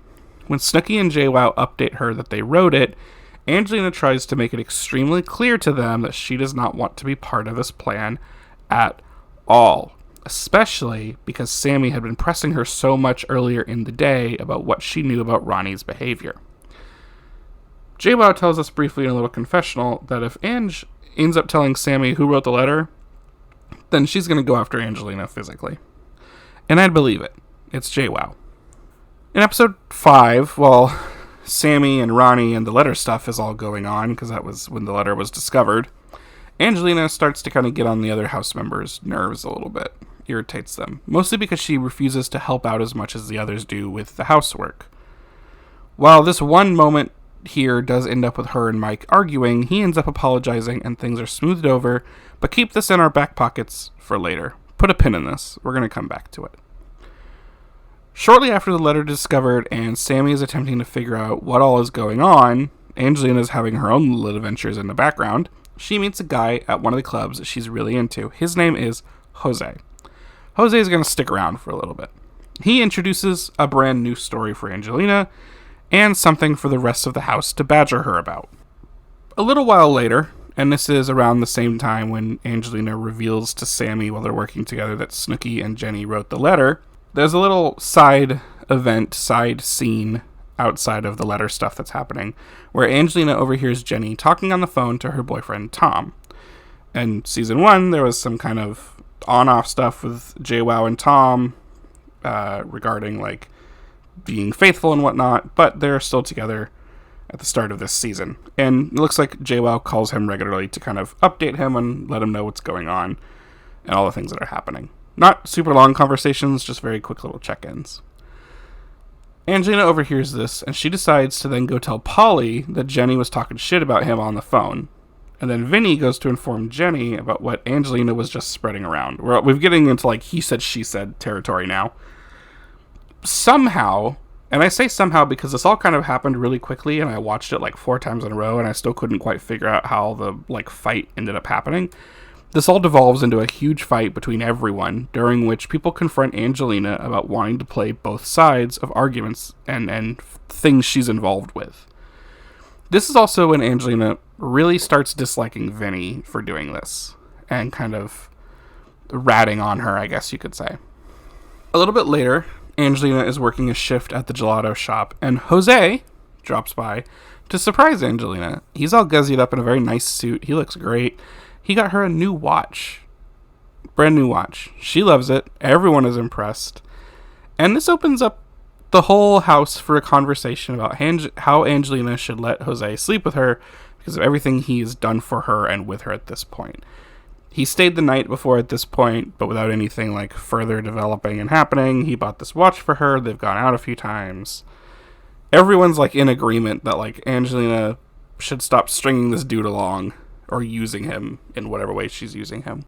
When Snooki and JWoww update her that they wrote it, Angelina tries to make it extremely clear to them that she does not want to be part of this plan at all. Especially because Sammi had been pressing her so much earlier in the day about what she knew about Ronnie's behavior. JWoww tells us briefly in a little confessional that if Ange ends up telling Sammi who wrote the letter, then she's going to go after Angelina physically. And I'd believe it. It's JWoww. In episode 5, while Sammi and Ronnie and the letter stuff is all going on, because that was when the letter was discovered, Angelina starts to kind of get on the other house members' nerves a little bit. Irritates them, mostly because she refuses to help out as much as the others do with the housework. While this one moment here does end up with her and Mike arguing, he ends up apologizing and things are smoothed over, but keep this in our back pockets for later. Put a pin in this. We're going to come back to it. Shortly after the letter is discovered and Sammi is attempting to figure out what all is going on, Angelina is having her own little adventures in the background. She meets a guy at one of the clubs that she's really into. His name is Jose. Jose is going to stick around for a little bit. He introduces a brand new story for Angelina and something for the rest of the house to badger her about. A little while later, and this is around the same time when Angelina reveals to Sammi while they're working together that Snooki and Jenny wrote the letter, there's a little side scene outside of the letter stuff that's happening, where Angelina overhears Jenny talking on the phone to her boyfriend, Tom. In season 1, there was some kind of on-off stuff with JWoww and Tom regarding, like, being faithful and whatnot, but they're still together at the start of this season. And it looks like JWoww calls him regularly to kind of update him and let him know what's going on and all the things that are happening. Not super long conversations, just very quick little check-ins. Angelina overhears this, and she decides to then go tell Polly that Jenny was talking shit about him on the phone. And then Vinny goes to inform Jenny about what Angelina was just spreading around. We're getting into like he said, she said territory now. Somehow, and I say somehow because this all kind of happened really quickly, and I watched it like 4 times in a row, and I still couldn't quite figure out how the like fight ended up happening. This all devolves into a huge fight between everyone, during which people confront Angelina about wanting to play both sides of arguments and things she's involved with. This is also when Angelina really starts disliking Vinny for doing this, and kind of ratting on her, I guess you could say. A little bit later, Angelina is working a shift at the gelato shop, and Jose drops by to surprise Angelina. He's all guzzied up in a very nice suit. He looks great. He got her a new watch. Brand new watch. She loves it. Everyone is impressed. And this opens up the whole house for a conversation about how Angelina should let Jose sleep with her because of everything he's done for her and with her at this point. He stayed the night before at this point, but without anything like further developing and happening. He bought this watch for her. They've gone out a few times. Everyone's like in agreement that like Angelina should stop stringing this dude along or using him in whatever way she's using him.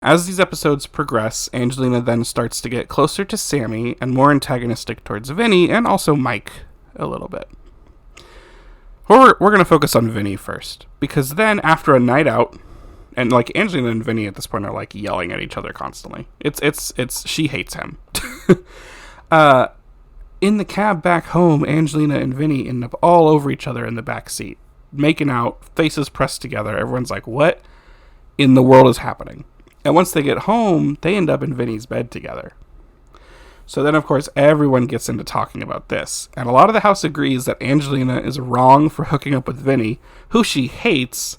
As these episodes progress, Angelina then starts to get closer to Sammi and more antagonistic towards Vinny and also Mike a little bit. We're going to focus on Vinny first, because then after a night out, and like Angelina and Vinny at this point are like yelling at each other constantly. It's she hates him. In the cab back home, Angelina and Vinny end up all over each other in the back seat, making out, faces pressed together. Everyone's like, what in the world is happening? And once they get home, they end up in Vinny's bed together. So then, of course, everyone gets into talking about this. And a lot of the house agrees that Angelina is wrong for hooking up with Vinny, who she hates,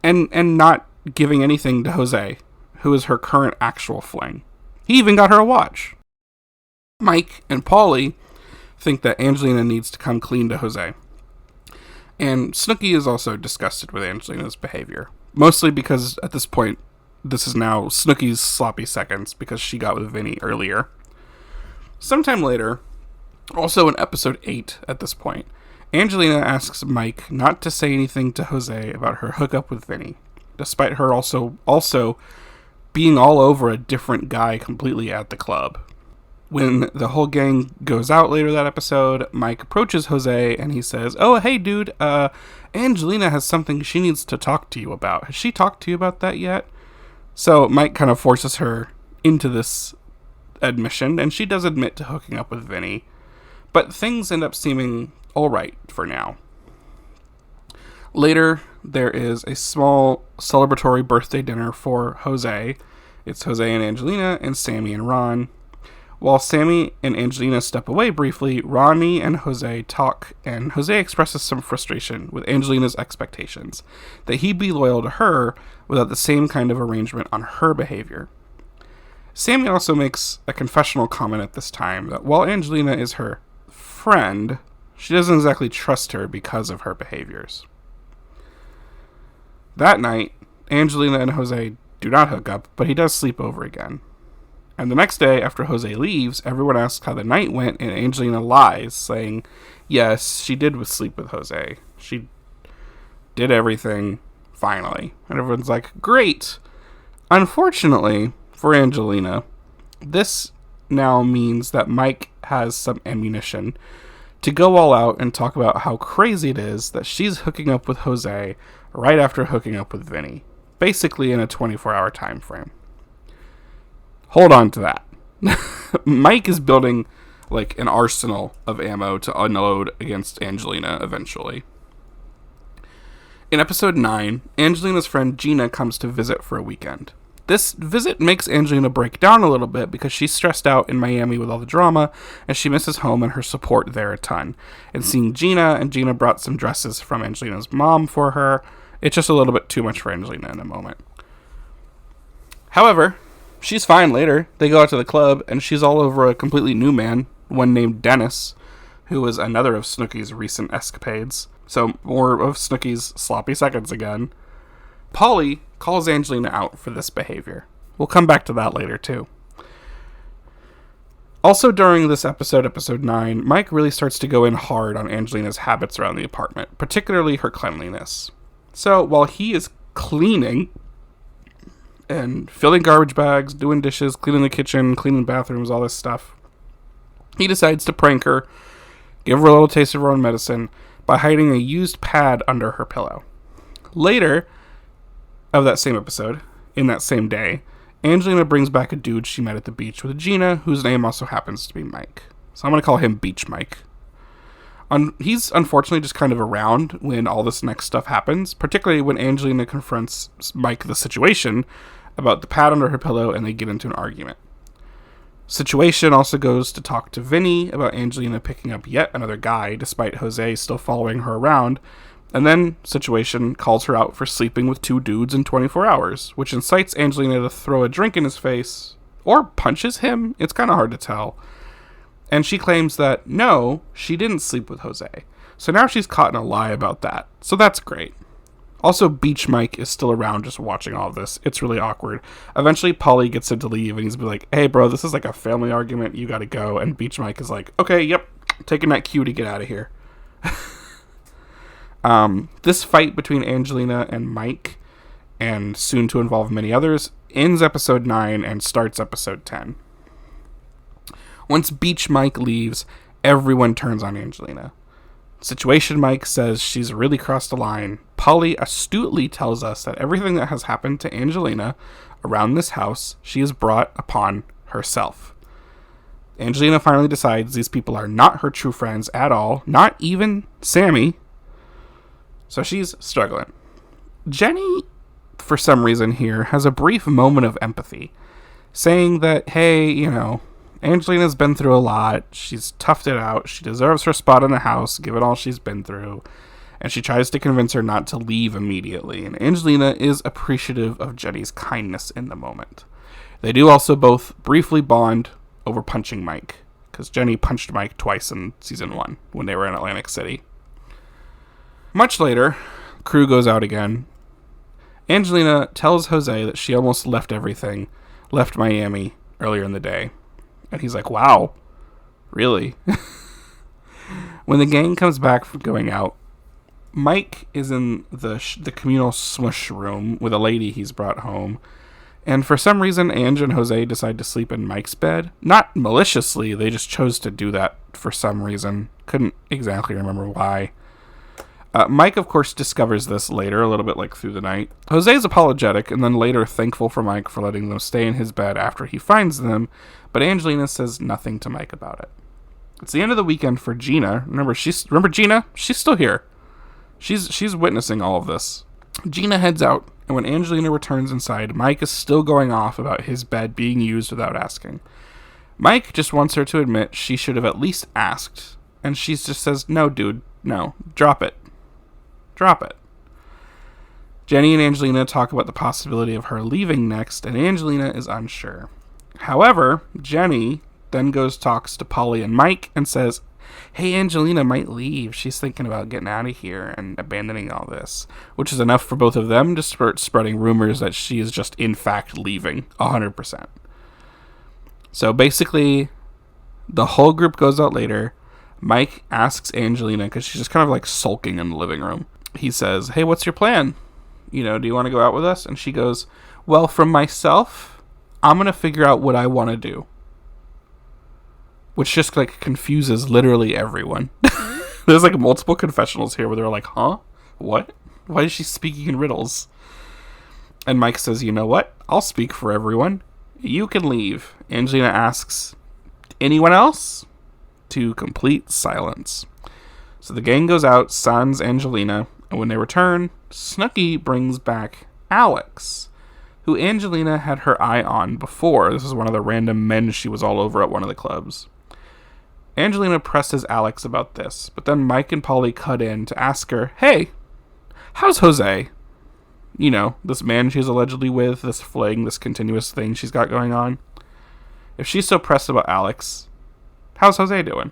and not giving anything to Jose, who is her current actual fling. He even got her a watch. Mike and Polly think that Angelina needs to come clean to Jose. And Snooki is also disgusted with Angelina's behavior. Mostly because, at this point, this is now Snooki's sloppy seconds because she got with Vinny earlier. Sometime later, also in episode 8 at this point, Angelina asks Mike not to say anything to Jose about her hookup with Vinny, despite her also being all over a different guy completely at the club. When the whole gang goes out later that episode, Mike approaches Jose and he says, "Oh, hey dude, Angelina has something she needs to talk to you about. Has she talked to you about that yet?" So Mike kind of forces her into this admission, and she does admit to hooking up with Vinny. But things end up seeming alright for now. Later, there is a small celebratory birthday dinner for Jose. It's Jose and Angelina and Sammi and Ron. While Sammi and Angelina step away briefly, Ronnie and Jose talk, and Jose expresses some frustration with Angelina's expectations that he be loyal to her without the same kind of arrangement on her behavior. Sammi also makes a confessional comment at this time that while Angelina is her friend, she doesn't exactly trust her because of her behaviors. That night, Angelina and Jose do not hook up, but he does sleep over again. And the next day, after Jose leaves, everyone asks how the night went, and Angelina lies, saying, yes, she did sleep with Jose. She did everything, finally. And everyone's like, great! Unfortunately, for Angelina, this now means that Mike has some ammunition to go all out and talk about how crazy it is that she's hooking up with Jose right after hooking up with Vinny. Basically in a 24-hour time frame. Hold on to that. Mike is building like an arsenal of ammo to unload against Angelina eventually. In episode 9, Angelina's friend Gina comes to visit for a weekend. This visit makes Angelina break down a little bit because she's stressed out in Miami with all the drama, and she misses home and her support there a ton. And seeing Gina, and Gina brought some dresses from Angelina's mom for her, it's just a little bit too much for Angelina in a moment. However, she's fine later. They go out to the club, and she's all over a completely new man, one named Dennis, who was another of Snooki's recent escapades. So, more of Snooki's sloppy seconds again. Polly calls Angelina out for this behavior. We'll come back to that later, too. Also during this episode 9, Mike really starts to go in hard on Angelina's habits around the apartment, particularly her cleanliness. So while he is cleaning and filling garbage bags, doing dishes, cleaning the kitchen, cleaning bathrooms, all this stuff, he decides to prank her, give her a little taste of her own medicine by hiding a used pad under her pillow. Later of that same episode, in that same day, Angelina brings back a dude she met at the beach with Gina, whose name also happens to be Mike. So I'm going to call him Beach Mike. He's unfortunately just kind of around when all this next stuff happens, particularly when Angelina confronts Mike the situation about the pad under her pillow and they get into an argument. Situation also goes to talk to Vinny about Angelina picking up yet another guy despite Jose still following her around. And then Situation calls her out for sleeping with 2 dudes in 24 hours, which incites Angelina to throw a drink in his face, or punches him. It's kind of hard to tell. And she claims that, no, she didn't sleep with Jose. So now she's caught in a lie about that. So that's great. Also, Beach Mike is still around just watching all of this. It's really awkward. Eventually, Polly gets him to leave, and he's like, hey, bro, this is like a family argument. You gotta go. And Beach Mike is like, okay, yep, taking that cue to get out of here. This fight between Angelina and Mike, and soon to involve many others, ends episode 9 and starts episode 10. Once Beach Mike leaves, everyone turns on Angelina. Situation Mike says she's really crossed the line. Polly astutely tells us that everything that has happened to Angelina around this house, she has brought upon herself. Angelina finally decides these people are not her true friends at all, not even Sammi. So she's struggling. Jenny, for some reason here, has a brief moment of empathy, saying that, hey, Angelina's been through a lot, she's toughed it out, she deserves her spot in the house, given all she's been through, and she tries to convince her not to leave immediately, and Angelina is appreciative of Jenny's kindness in the moment. They do also both briefly bond over punching Mike, because Jenny punched Mike twice in season 1, when they were in Atlantic City. Much later, crew goes out again. Angelina tells Jose that she almost left Miami earlier in the day. And he's like, wow, really? When the gang comes back from going out, Mike is in the communal smush room with a lady he's brought home. And for some reason, Ange and Jose decide to sleep in Mike's bed. Not maliciously, they just chose to do that for some reason. Couldn't exactly remember why. Mike, of course, discovers this later, a little bit like through the night. Jose is apologetic, and then later thankful for Mike for letting them stay in his bed after he finds them, but Angelina says nothing to Mike about it. It's the end of the weekend for Gina. Remember Gina? She's still here. She's witnessing all of this. Gina heads out, and when Angelina returns inside, Mike is still going off about his bed being used without asking. Mike just wants her to admit she should have at least asked, and she just says, no, dude, no, drop it. Drop it. Jenny and Angelina talk about the possibility of her leaving next, and Angelina is unsure. However, Jenny then talks to Polly and Mike and says, hey, Angelina might leave. She's thinking about getting out of here and abandoning all this, which is enough for both of them to start spreading rumors that she is just in fact leaving 100%. So basically, the whole group goes out later. Mike asks Angelina, because she's just kind of like sulking in the living room. He says, hey, what's your plan? Do you want to go out with us? And she goes, well, from myself, I'm going to figure out what I want to do. Which just like confuses literally everyone. There's like multiple confessionals here where they're like, huh? What? Why is she speaking in riddles? And Mike says, you know what? I'll speak for everyone. You can leave. Angelina asks, anyone else? To complete silence. So the gang goes out, sans Angelina, and when they return, Snooki brings back Alex, who Angelina had her eye on before. This is one of the random men she was all over at one of the clubs. Angelina presses Alex about this, but then Mike and Polly cut in to ask her, hey, how's Jose? This man she's allegedly with, this fling, this continuous thing she's got going on. If she's so pressed about Alex, how's Jose doing?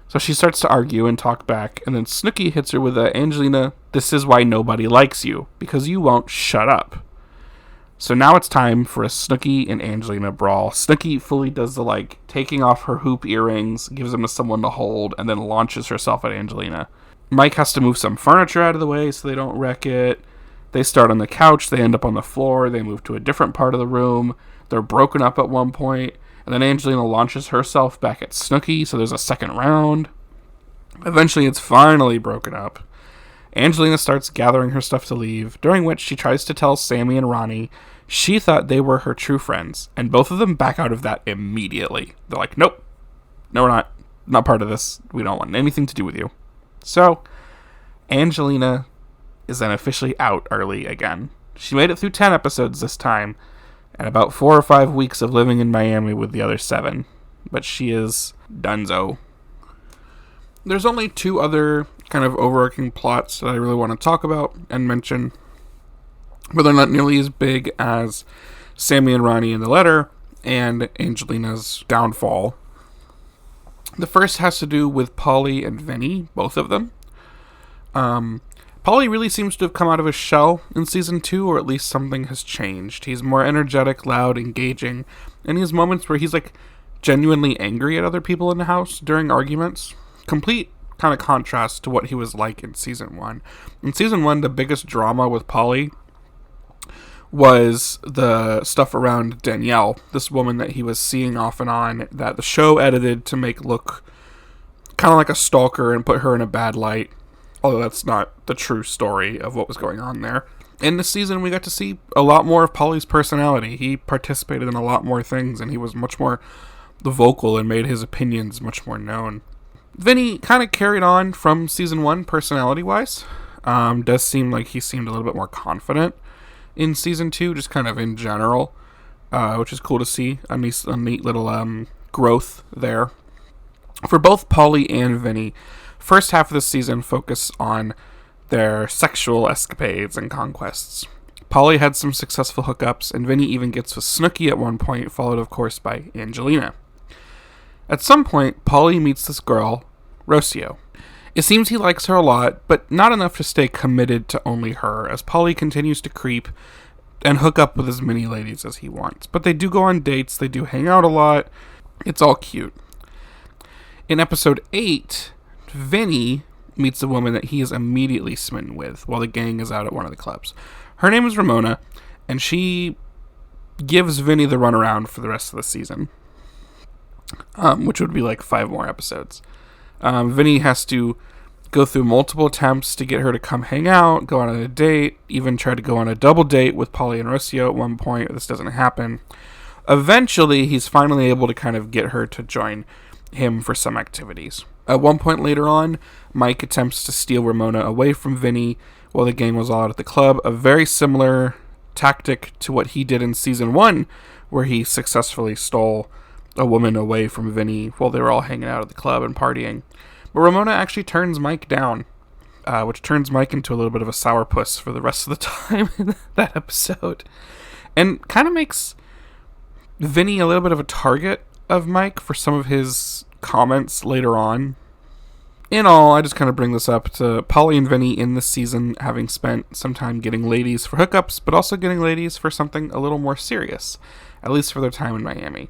So she starts to argue and talk back, and then Snooki hits her with Angelina, this is why nobody likes you, because you won't shut up. So now it's time for a Snooki and Angelina brawl. Snooki fully does the, like, taking off her hoop earrings, gives them to someone to hold, and then launches herself at Angelina. Mike has to move some furniture out of the way so they don't wreck it. They start on the couch, they end up on the floor, they move to a different part of the room. They're broken up at one point, and then Angelina launches herself back at Snooki, so there's a second round. Eventually, it's finally broken up. Angelina starts gathering her stuff to leave, during which she tries to tell Sammi and Ronnie she thought they were her true friends, and both of them back out of that immediately. They're like, nope, no, we're not part of this. We don't want anything to do with you. So, Angelina is then officially out early again. She made it through 10 episodes this time, and about 4 or 5 weeks of living in Miami with the other 7. But she is donezo. There's only 2 other kind of overarching plots that I really want to talk about and mention, but they're not nearly as big as Sammi and Ronnie in the letter and Angelina's downfall. The first has to do with Paulie and Vinny, both of them. Paulie really seems to have come out of his shell in season 2, or at least something has changed. He's more energetic, loud, engaging, and he has moments where he's like genuinely angry at other people in the house during arguments. Complete kind of contrast to what he was like in season 1. In season 1, the biggest drama with Paulie was the stuff around Danielle, this woman that he was seeing off and on, that the show edited to make look kind of like a stalker and put her in a bad light, although that's not the true story of what was going on there. In this season, we got to see a lot more of Paulie's personality. He participated in a lot more things, and he was much more vocal and made his opinions much more known. Vinny kind of carried on from season 1 personality-wise. Does seem like he seemed a little bit more confident in season 2, just kind of in general, which is cool to see. A neat little growth there. For both Paulie and Vinny, first half of the season focus on their sexual escapades and conquests. Paulie had some successful hookups, and Vinny even gets with Snooki at one point, followed of course by Angelina. At some point, Paulie meets this girl, Rocio. It seems he likes her a lot, but not enough to stay committed to only her, as Paulie continues to creep and hook up with as many ladies as he wants. But they do go on dates, they do hang out a lot, it's all cute. In episode 8, Vinny meets a woman that he is immediately smitten with while the gang is out at one of the clubs. Her name is Ramona, and she gives Vinny the runaround for the rest of the season, which would be like 5 more episodes. Vinny has to go through multiple attempts to get her to come hang out, go on a date, even try to go on a double date with Paulie and Rocio at one point. This doesn't happen. Eventually, he's finally able to kind of get her to join him for some activities. At one point later on, Mike attempts to steal Ramona away from Vinny while the gang was all out at the club. A very similar tactic to what he did in season 1, where he successfully stole a woman away from Vinny while they were all hanging out at the club and partying. But Ramona actually turns Mike down, which turns Mike into a little bit of a sourpuss for the rest of the time in that episode. And kind of makes Vinny a little bit of a target of Mike for some of his comments later on. In all, I just kind of bring this up to Paulie and Vinny in this season having spent some time getting ladies for hookups, but also getting ladies for something a little more serious, at least for their time in Miami.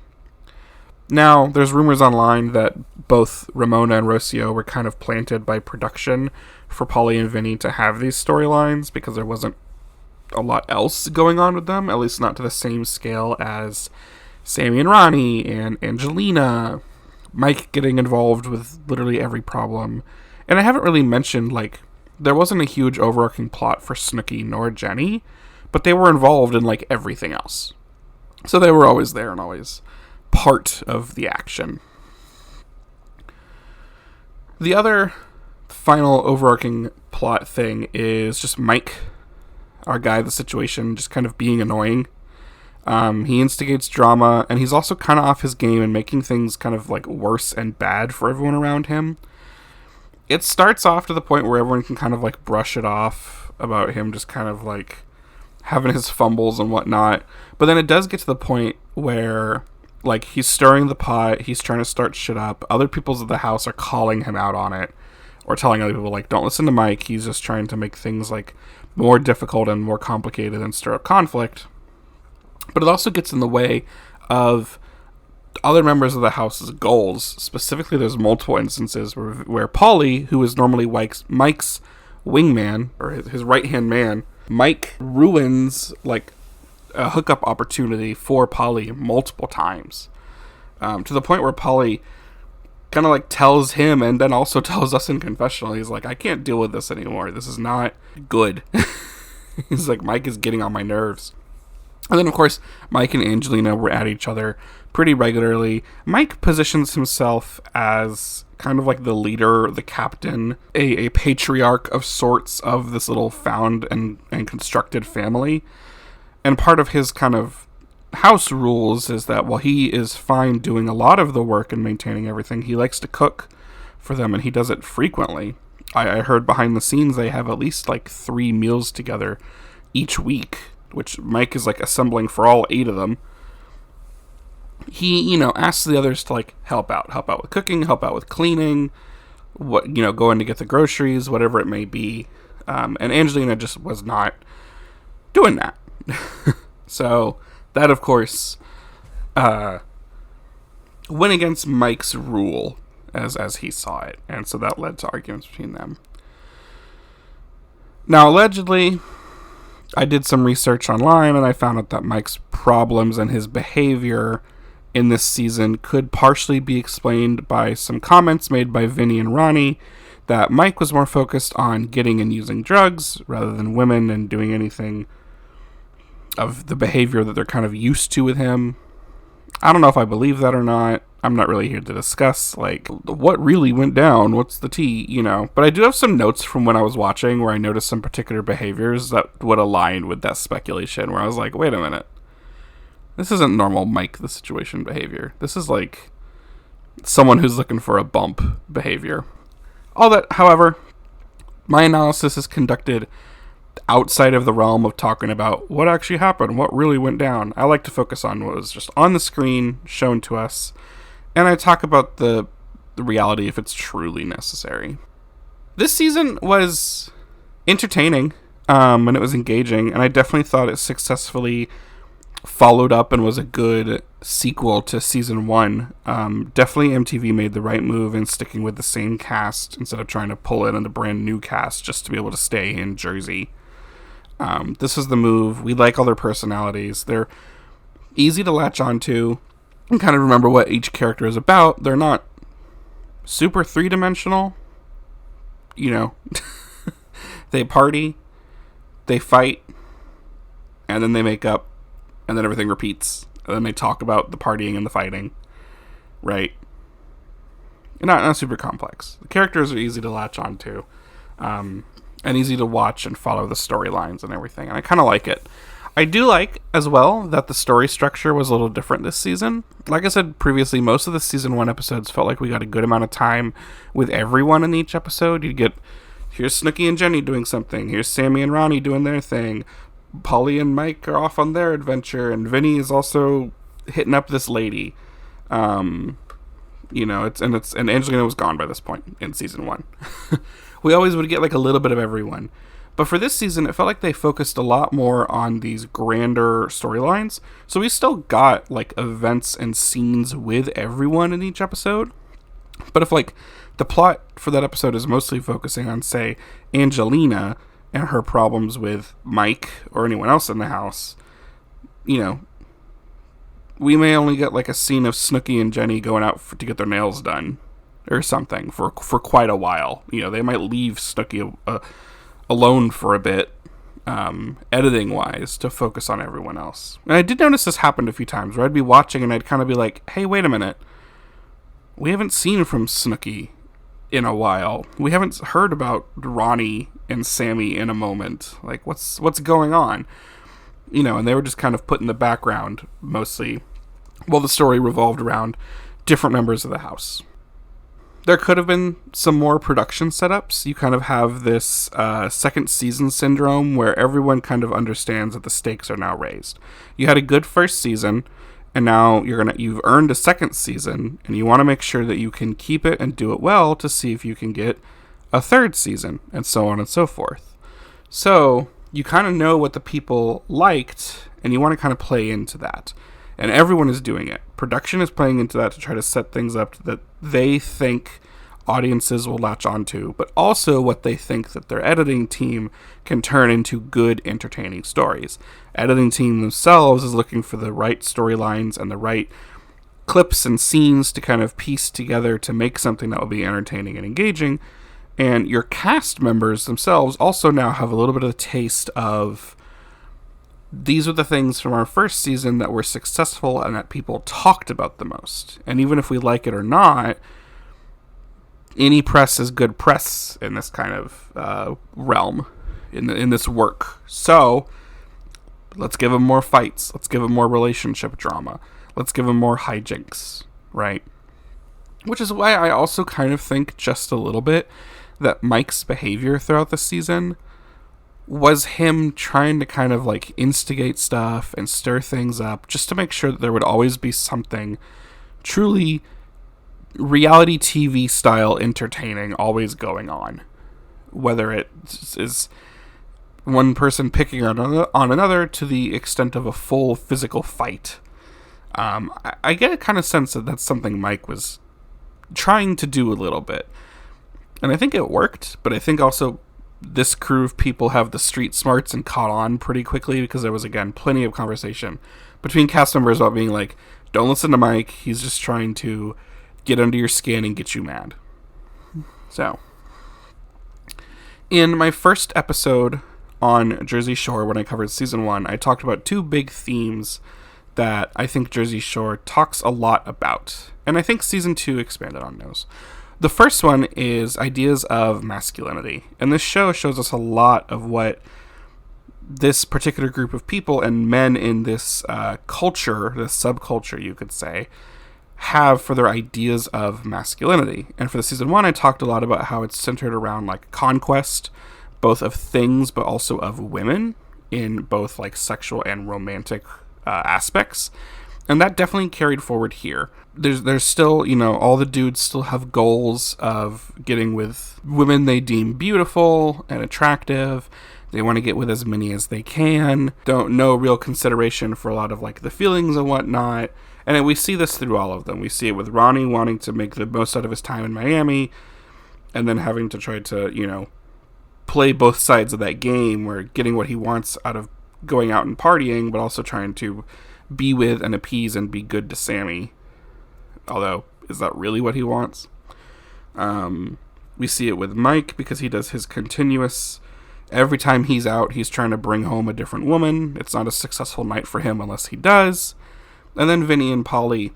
Now, there's rumors online that both Ramona and Rocio were kind of planted by production for Paulie and Vinny to have these storylines because there wasn't a lot else going on with them, at least not to the same scale as Sammi and Ronnie and Angelina, Mike getting involved with literally every problem. And I haven't really mentioned, like, there wasn't a huge overarching plot for Snooki nor Jenny, but they were involved in, like, everything else. So they were always there and always part of the action. The other final overarching plot thing is just Mike, our guy of the situation, just kind of being annoying. He instigates drama, and he's also kind of off his game and making things kind of like worse and bad for everyone around him. It starts off to the point where everyone can kind of like brush it off about him just kind of like having his fumbles and whatnot. But then it does get to the point where like he's stirring the pot, he's trying to start shit up. Other people at the house are calling him out on it, or telling other people like, don't listen to Mike, he's just trying to make things like more difficult and more complicated and stir up conflict. But it also gets in the way of other members of the house's goals. Specifically, there's multiple instances where Paulie, who is normally Mike's wingman, or his right-hand man, Mike ruins, like, a hookup opportunity for Paulie multiple times. To the point where Paulie kind of, like, tells him and then also tells us in confessional, he's like, I can't deal with this anymore. This is not good. He's like, Mike is getting on my nerves. And then, of course, Mike and Angelina were at each other pretty regularly. Mike positions himself as kind of like the leader, the captain, a patriarch of sorts of this little found and constructed family. And part of his kind of house rules is that while he is fine doing a lot of the work and maintaining everything, he likes to cook for them, and he does it frequently. I heard behind the scenes they have at least like 3 meals together each week, which Mike is like assembling for all 8 of them. He, asks the others to like help out with cooking, help out with cleaning, go in to get the groceries, whatever it may be. And Angelina just was not doing that. So that, of course, went against Mike's rule as he saw it. And so that led to arguments between them. Now, allegedly, I did some research online and I found out that Mike's problems and his behavior in this season could partially be explained by some comments made by Vinny and Ronnie that Mike was more focused on getting and using drugs rather than women and doing anything of the behavior that they're kind of used to with him. I don't know if I believe that or not. I'm not really here to discuss, like, what really went down, what's the tea, But I do have some notes from when I was watching where I noticed some particular behaviors that would align with that speculation, where I was like, wait a minute. This isn't normal Mike the Situation behavior. This is like someone who's looking for a bump behavior. All that, however, my analysis is conducted outside of the realm of talking about what actually happened, what really went down. I like to focus on what was just on the screen, shown to us, and I talk about the reality if it's truly necessary. This season was entertaining, and it was engaging, and I definitely thought it successfully followed up and was a good sequel to season 1. Definitely MTV made the right move in sticking with the same cast instead of trying to pull in a brand new cast just to be able to stay in Jersey. This is the move. We like all their personalities. They're easy to latch onto and kind of remember what each character is about. They're not super 3-dimensional. They party, they fight, and then they make up, and then everything repeats. And then they talk about the partying and the fighting. Right? Not super complex. The characters are easy to latch onto. And easy to watch and follow the storylines and everything. And I kind of like it. I do like, as well, that the story structure was a little different this season. Like I said previously, most of the season 1 episodes felt like we got a good amount of time with everyone in each episode. You'd get, here's Snooki and Jenny doing something. Here's Sammi and Ronnie doing their thing. Paulie and Mike are off on their adventure. And Vinny is also hitting up this lady. And Angelina was gone by this point in season 1. We always would get like a little bit of everyone. But for this season, it felt like they focused a lot more on these grander storylines. So we still got like events and scenes with everyone in each episode. But if like the plot for that episode is mostly focusing on, say, Angelina and her problems with Mike or anyone else in the house, we may only get like a scene of Snooki and Jenny going out to get their nails done or something for quite a while. They might leave Snooki alone for a bit, editing wise, to focus on everyone else. And I did notice this happened a few times where I'd be watching and I'd kind of be like, hey, wait a minute, we haven't seen from Snooki in a while. We haven't heard about Ronnie and Sammi in a moment. Like, what's going on? And they were just kind of put in the background mostly while the story revolved around different members of the house. There could have been some more production setups. You kind of have this second season syndrome where everyone kind of understands that the stakes are now raised. You had a good first season, and now you've earned a second season, and you want to make sure that you can keep it and do it well to see if you can get a third season, and so on and so forth. So you kind of know what the people liked, And you want to kind of play into that. And everyone is doing it. Production is playing into that to try to set things up that they think audiences will latch onto, but also what they think that their editing team can turn into good, entertaining stories. Editing team themselves is looking for the right storylines and the right clips and scenes to kind of piece together to make something that will be entertaining and engaging. And your cast members themselves also now have a little bit of a taste of, these are the things from our first season that were successful and that people talked about the most. And even if we like it or not, any press is good press in this kind of realm, in this work. So let's give them more fights. Let's give them more relationship drama. Let's give them more hijinks, right? Which is why I also kind of think just a little bit that Mike's behavior throughout the season was him trying to kind of like instigate stuff and stir things up just to make sure that there would always be something truly reality TV style entertaining always going on. Whether it is one person picking on another to the extent of a full physical fight. I get a kind of sense that that's something Mike was trying to do a little bit. And I think it worked, but I think also this crew of people have the street smarts and caught on pretty quickly, because there was, again, plenty of conversation between cast members about being like, don't listen to Mike, he's just trying to get under your skin and get you mad. So, in my first episode on Jersey Shore, when I covered season 1, I talked about 2 big themes that I think Jersey Shore talks a lot about, and I think season 2 expanded on those. The first one is ideas of masculinity, and this show shows us a lot of what this particular group of people and men in this culture, this subculture, you could say, have for their ideas of masculinity. And for the season 1, I talked a lot about how it's centered around like conquest, both of things, but also of women in both like sexual and romantic aspects. And that definitely carried forward here. There's still, all the dudes still have goals of getting with women they deem beautiful and attractive. They want to get with as many as they can. No real consideration for a lot of like the feelings and whatnot. And we see this through all of them. We see it with Ronnie wanting to make the most out of his time in Miami, and then having to try to, play both sides of that game, where getting what he wants out of going out and partying, but also trying to be with and appease and be good to Sammi. Although, is that really what he wants? We see it with Mike, because he does his continuous, every time he's out, he's trying to bring home a different woman. It's not a successful night for him unless he does. And then Vinny and Polly.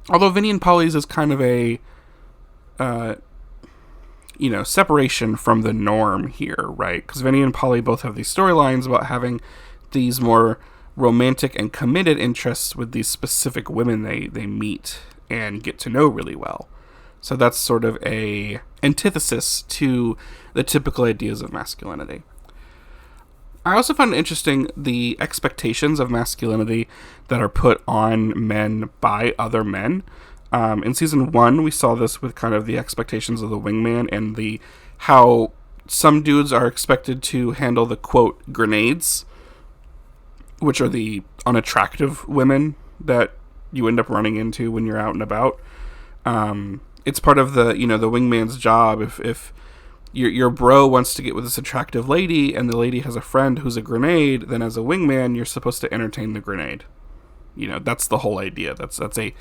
Although Vinny and Polly's is kind of a, separation from the norm here, right? Because Vinny and Polly both have these storylines about having these more romantic and committed interests with these specific women they meet and get to know really well. So that's sort of a antithesis to the typical ideas of masculinity. I also found it interesting the expectations of masculinity that are put on men by other men. In season 1, we saw this with kind of the expectations of the wingman and how some dudes are expected to handle the, quote, grenades, which are the unattractive women that you end up running into when you're out and about. It's part of the wingman's job. If your bro wants to get with this attractive lady and the lady has a friend who's a grenade, then as a wingman, you're supposed to entertain the grenade. That's the whole idea. That's a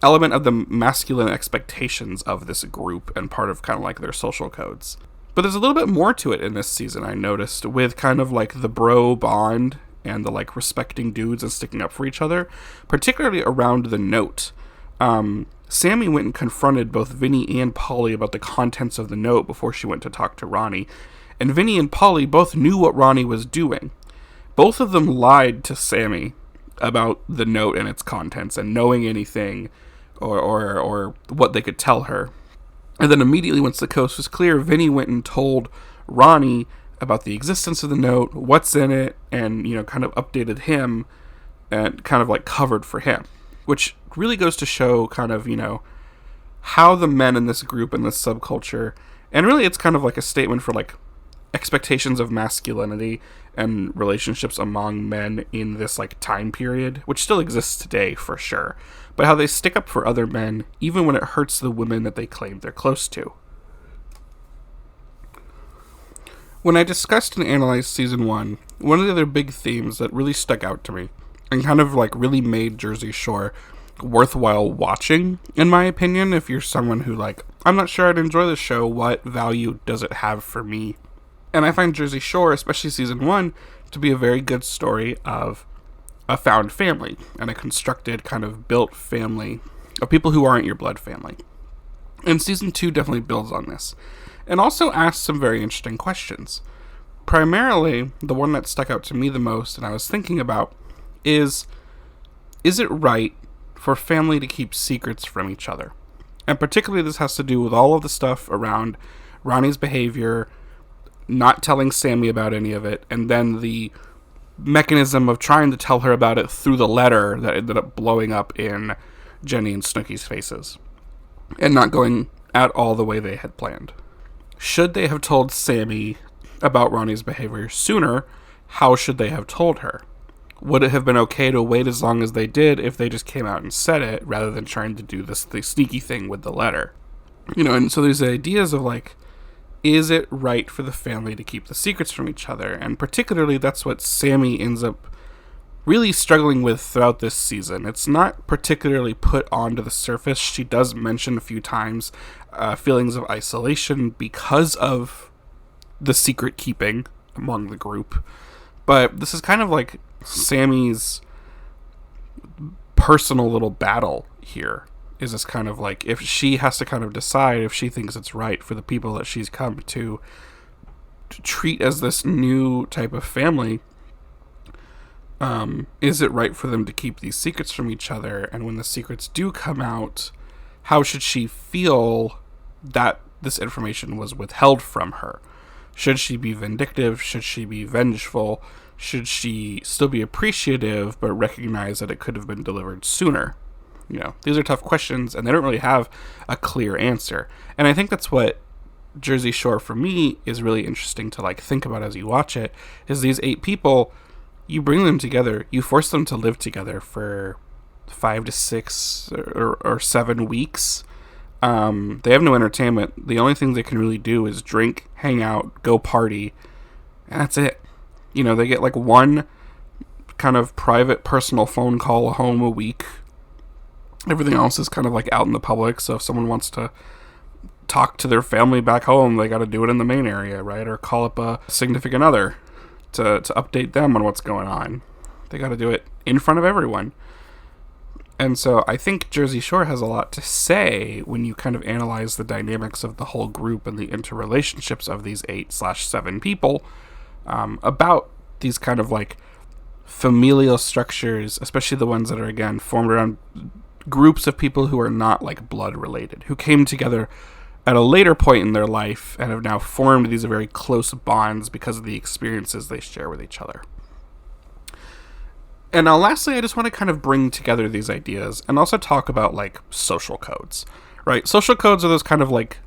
element of the masculine expectations of this group and part of kind of like their social codes. But there's a little bit more to it in this season, I noticed, with kind of like the bro bond and the like respecting dudes and sticking up for each other, particularly around the note. Sammi went and confronted both Vinny and Polly about the contents of the note before she went to talk to Ronnie. And Vinny and Polly both knew what Ronnie was doing. Both of them lied to Sammi about the note and its contents and knowing anything or what they could tell her. And then immediately once the coast was clear, Vinny went and told Ronnie about the existence of the note, what's in it, and, kind of updated him and kind of like covered for him. Which really goes to show kind of, how the men in this group and this subculture, and really it's kind of like a statement for like expectations of masculinity and relationships among men in this like time period, which still exists today for sure, but how they stick up for other men even when it hurts the women that they claim they're close to. When I discussed and analyzed season 1, one of the other big themes that really stuck out to me and kind of like really made Jersey Shore worthwhile watching, in my opinion, if you're someone who like, I'm not sure I'd enjoy this show, what value does it have for me? And I find Jersey Shore, especially season 1, to be a very good story of a found family and a constructed kind of built family of people who aren't your blood family. And season 2 definitely builds on this and also asks some very interesting questions. Primarily, the one that stuck out to me the most and I was thinking about is it right for family to keep secrets from each other? And particularly this has to do with all of the stuff around Ronnie's behavior, not telling Sammi about any of it, and then the mechanism of trying to tell her about it through the letter that ended up blowing up in Jenny and Snooki's faces, and not going at all the way they had planned. Should they have told Sammi about Ronnie's behavior sooner? How should they have told her? Would it have been okay to wait as long as they did if they just came out and said it, rather than trying to do the sneaky thing with the letter? And so there's the ideas of like, is it right for the family to keep the secrets from each other? And particularly, that's what Sammi ends up really struggling with throughout this season. It's not particularly put onto the surface. She does mention a few times feelings of isolation because of the secret keeping among the group. But this is kind of like Sammy's personal little battle here. Is this kind of like, if she has to kind of decide if she thinks it's right for the people that she's come to treat as this new type of family, is it right for them to keep these secrets from each other? And when the secrets do come out, how should she feel that this information was withheld from her? Should she be vindictive? Should she be vengeful? Should she still be appreciative but recognize that it could have been delivered sooner? These are tough questions, and they don't really have a clear answer. And I think that's what Jersey Shore, for me, is really interesting to like think about as you watch it, is these 8 people, you bring them together, you force them to live together for 5 to 6 or 7 weeks. They have no entertainment. The only thing they can really do is drink, hang out, go party, and that's it. They get like one kind of private personal phone call home a week. Everything else is kind of like out in the public, so if someone wants to talk to their family back home, they got to do it in the main area, right? Or call up a significant other to update them on what's going on. They got to do it in front of everyone. And so I think Jersey Shore has a lot to say when you kind of analyze the dynamics of the whole group and the interrelationships of these 8/7 people, about these kind of like familial structures, especially the ones that are, again, formed around groups of people who are not like blood related, who came together at a later point in their life and have now formed these very close bonds because of the experiences they share with each other. And now lastly, I just want to kind of bring together these ideas and also talk about like social codes, right? Social codes are those kind of like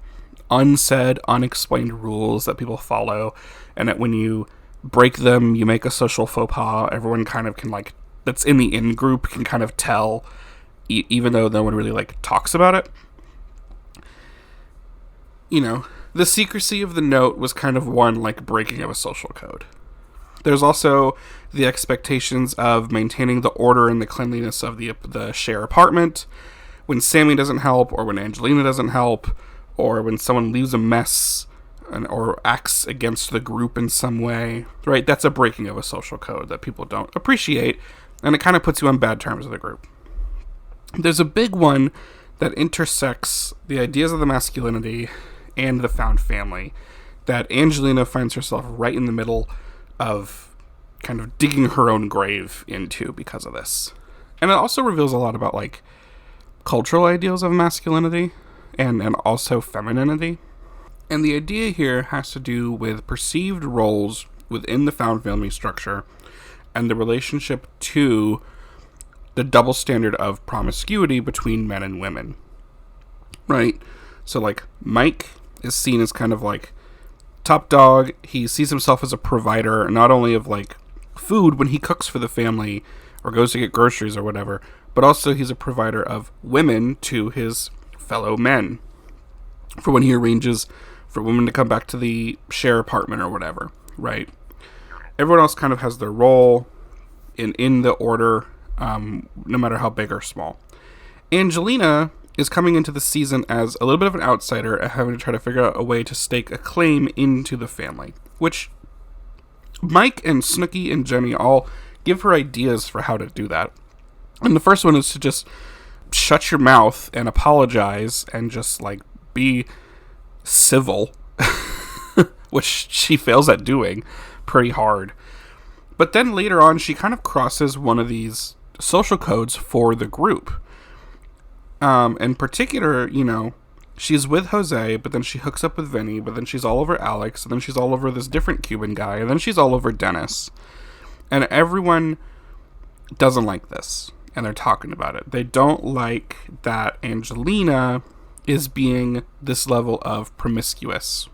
unsaid, unexplained rules that people follow, and that when you break them, you make a social faux pas. Everyone kind of can like, that's in the in-group, can kind of tell, even though no one really like talks about it. The secrecy of the note was kind of one like breaking of a social code. There's also the expectations of maintaining the order and the cleanliness of the share apartment. When Sammi doesn't help, or when Angelina doesn't help, or when someone leaves a mess or acts against the group in some way, right? That's a breaking of a social code that people don't appreciate, and it kind of puts you on bad terms with the group. There's a big one that intersects the ideas of the masculinity and the found family that Angelina finds herself right in the middle of kind of digging her own grave into because of this. And it also reveals a lot about like cultural ideals of masculinity and also femininity. And the idea here has to do with perceived roles within the found family structure and the relationship to the double standard of promiscuity between men and women, right? So like Mike is seen as kind of like top dog. He sees himself as a provider, not only of like food when he cooks for the family or goes to get groceries or whatever, but also he's a provider of women to his fellow men for when he arranges for women to come back to the share apartment or whatever, right? Everyone else kind of has their role in the order, no matter how big or small. Angelina is coming into the season as a little bit of an outsider and having to try to figure out a way to stake a claim into the family, which Mike and Snooki and Jenny all give her ideas for how to do that. And the first one is to just shut your mouth and apologize and just, like, be civil, which she fails at doing pretty hard. But then later on, she kind of crosses one of these social codes for the group. In particular, you know, she's with Jose, but then she hooks up with Vinny, but then she's all over Alex, and then she's all over this different Cuban guy, and then she's all over Dennis. And everyone doesn't like this, and they're talking about it. They don't like that Angelina is being this level of promiscuous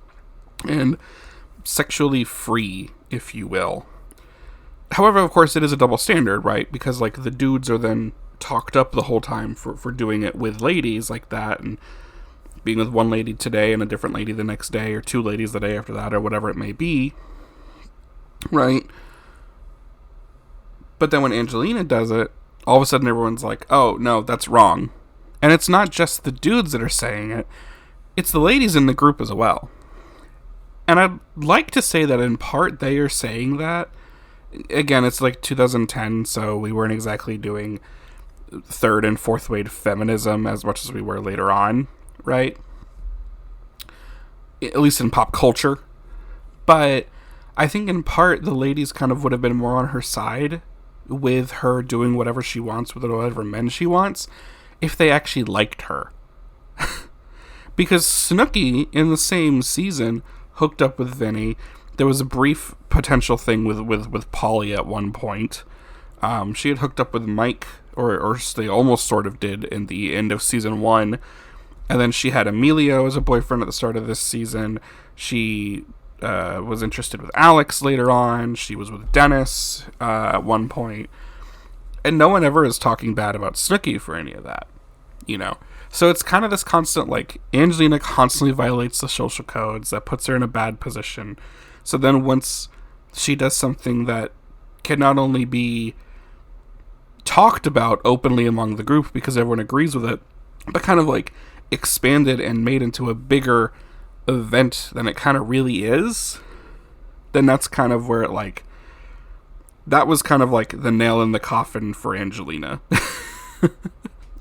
and sexually free, if you will. However, of course, it is a double standard, right? Because, like, the dudes are then talked up the whole time for doing it with ladies like that, and being with one lady today and a different lady the next day, or two ladies the day after that, or whatever it may be, right? But then when Angelina does it, all of a sudden everyone's like, oh, no, that's wrong. And it's not just the dudes that are saying it, it's the ladies in the group as well. And I'd like to say that in part they are saying that. Again, it's like 2010, so we weren't exactly doing third and fourth wave feminism as much as we were later on, right? At least in pop culture. But I think in part the ladies kind of would have been more on her side with her doing whatever she wants with whatever men she wants if they actually liked her. Because Snooki in the same season hooked up with Vinny. There was a brief potential thing with Polly at one point. She had hooked up with Mike, or they almost sort of did in the end of season 1. And then she had Emilio as a boyfriend at the start of this season. She was interested with Alex later on. She was with Dennis at one point. And no one ever is talking bad about Snooki for any of that, you know. So it's kind of this constant, like, Angelina constantly violates the social codes that puts her in a bad position. So then once she does something that can not only be talked about openly among the group because everyone agrees with it, but kind of like expanded and made into a bigger event than it kind of really is, then that's kind of where it, like, that was kind of like the nail in the coffin for Angelina.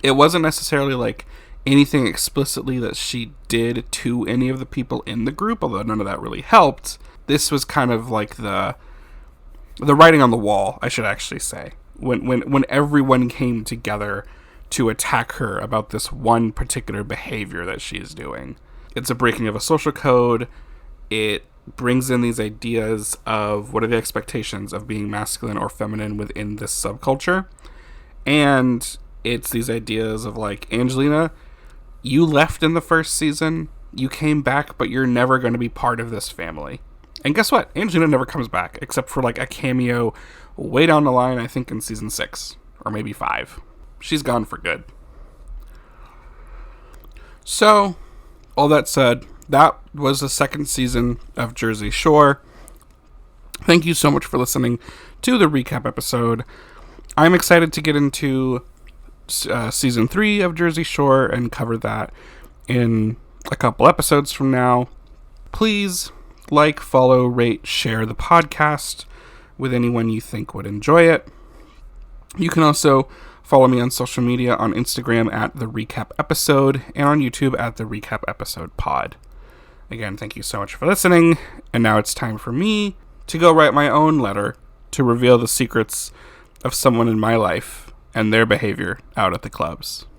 It wasn't necessarily like anything explicitly that she did to any of the people in the group, although none of that really helped. This was kind of like the writing on the wall, I should actually say, when everyone came together to attack her about this one particular behavior that she is doing. It's a breaking of a social code. It brings in these ideas of what are the expectations of being masculine or feminine within this subculture. And it's these ideas of, like, Angelina, you left in the first season, you came back, but you're never going to be part of this family. And guess what? Angelina never comes back, except for, like, a cameo way down the line, I think in season 6, or maybe 5. She's gone for good. So, all that said, that was the second season of Jersey Shore. Thank you so much for listening to the recap episode. I'm excited to get into season 3 of Jersey Shore and cover that in a couple episodes from now. Please like, follow, rate, share the podcast with anyone you think would enjoy it. You can also follow me on social media, on Instagram at The Recap Episode, and on YouTube at The Recap Episode Pod. Again, thank you so much for listening, and now it's time for me to go write my own letter to reveal the secrets of someone in my life and their behavior out at the clubs.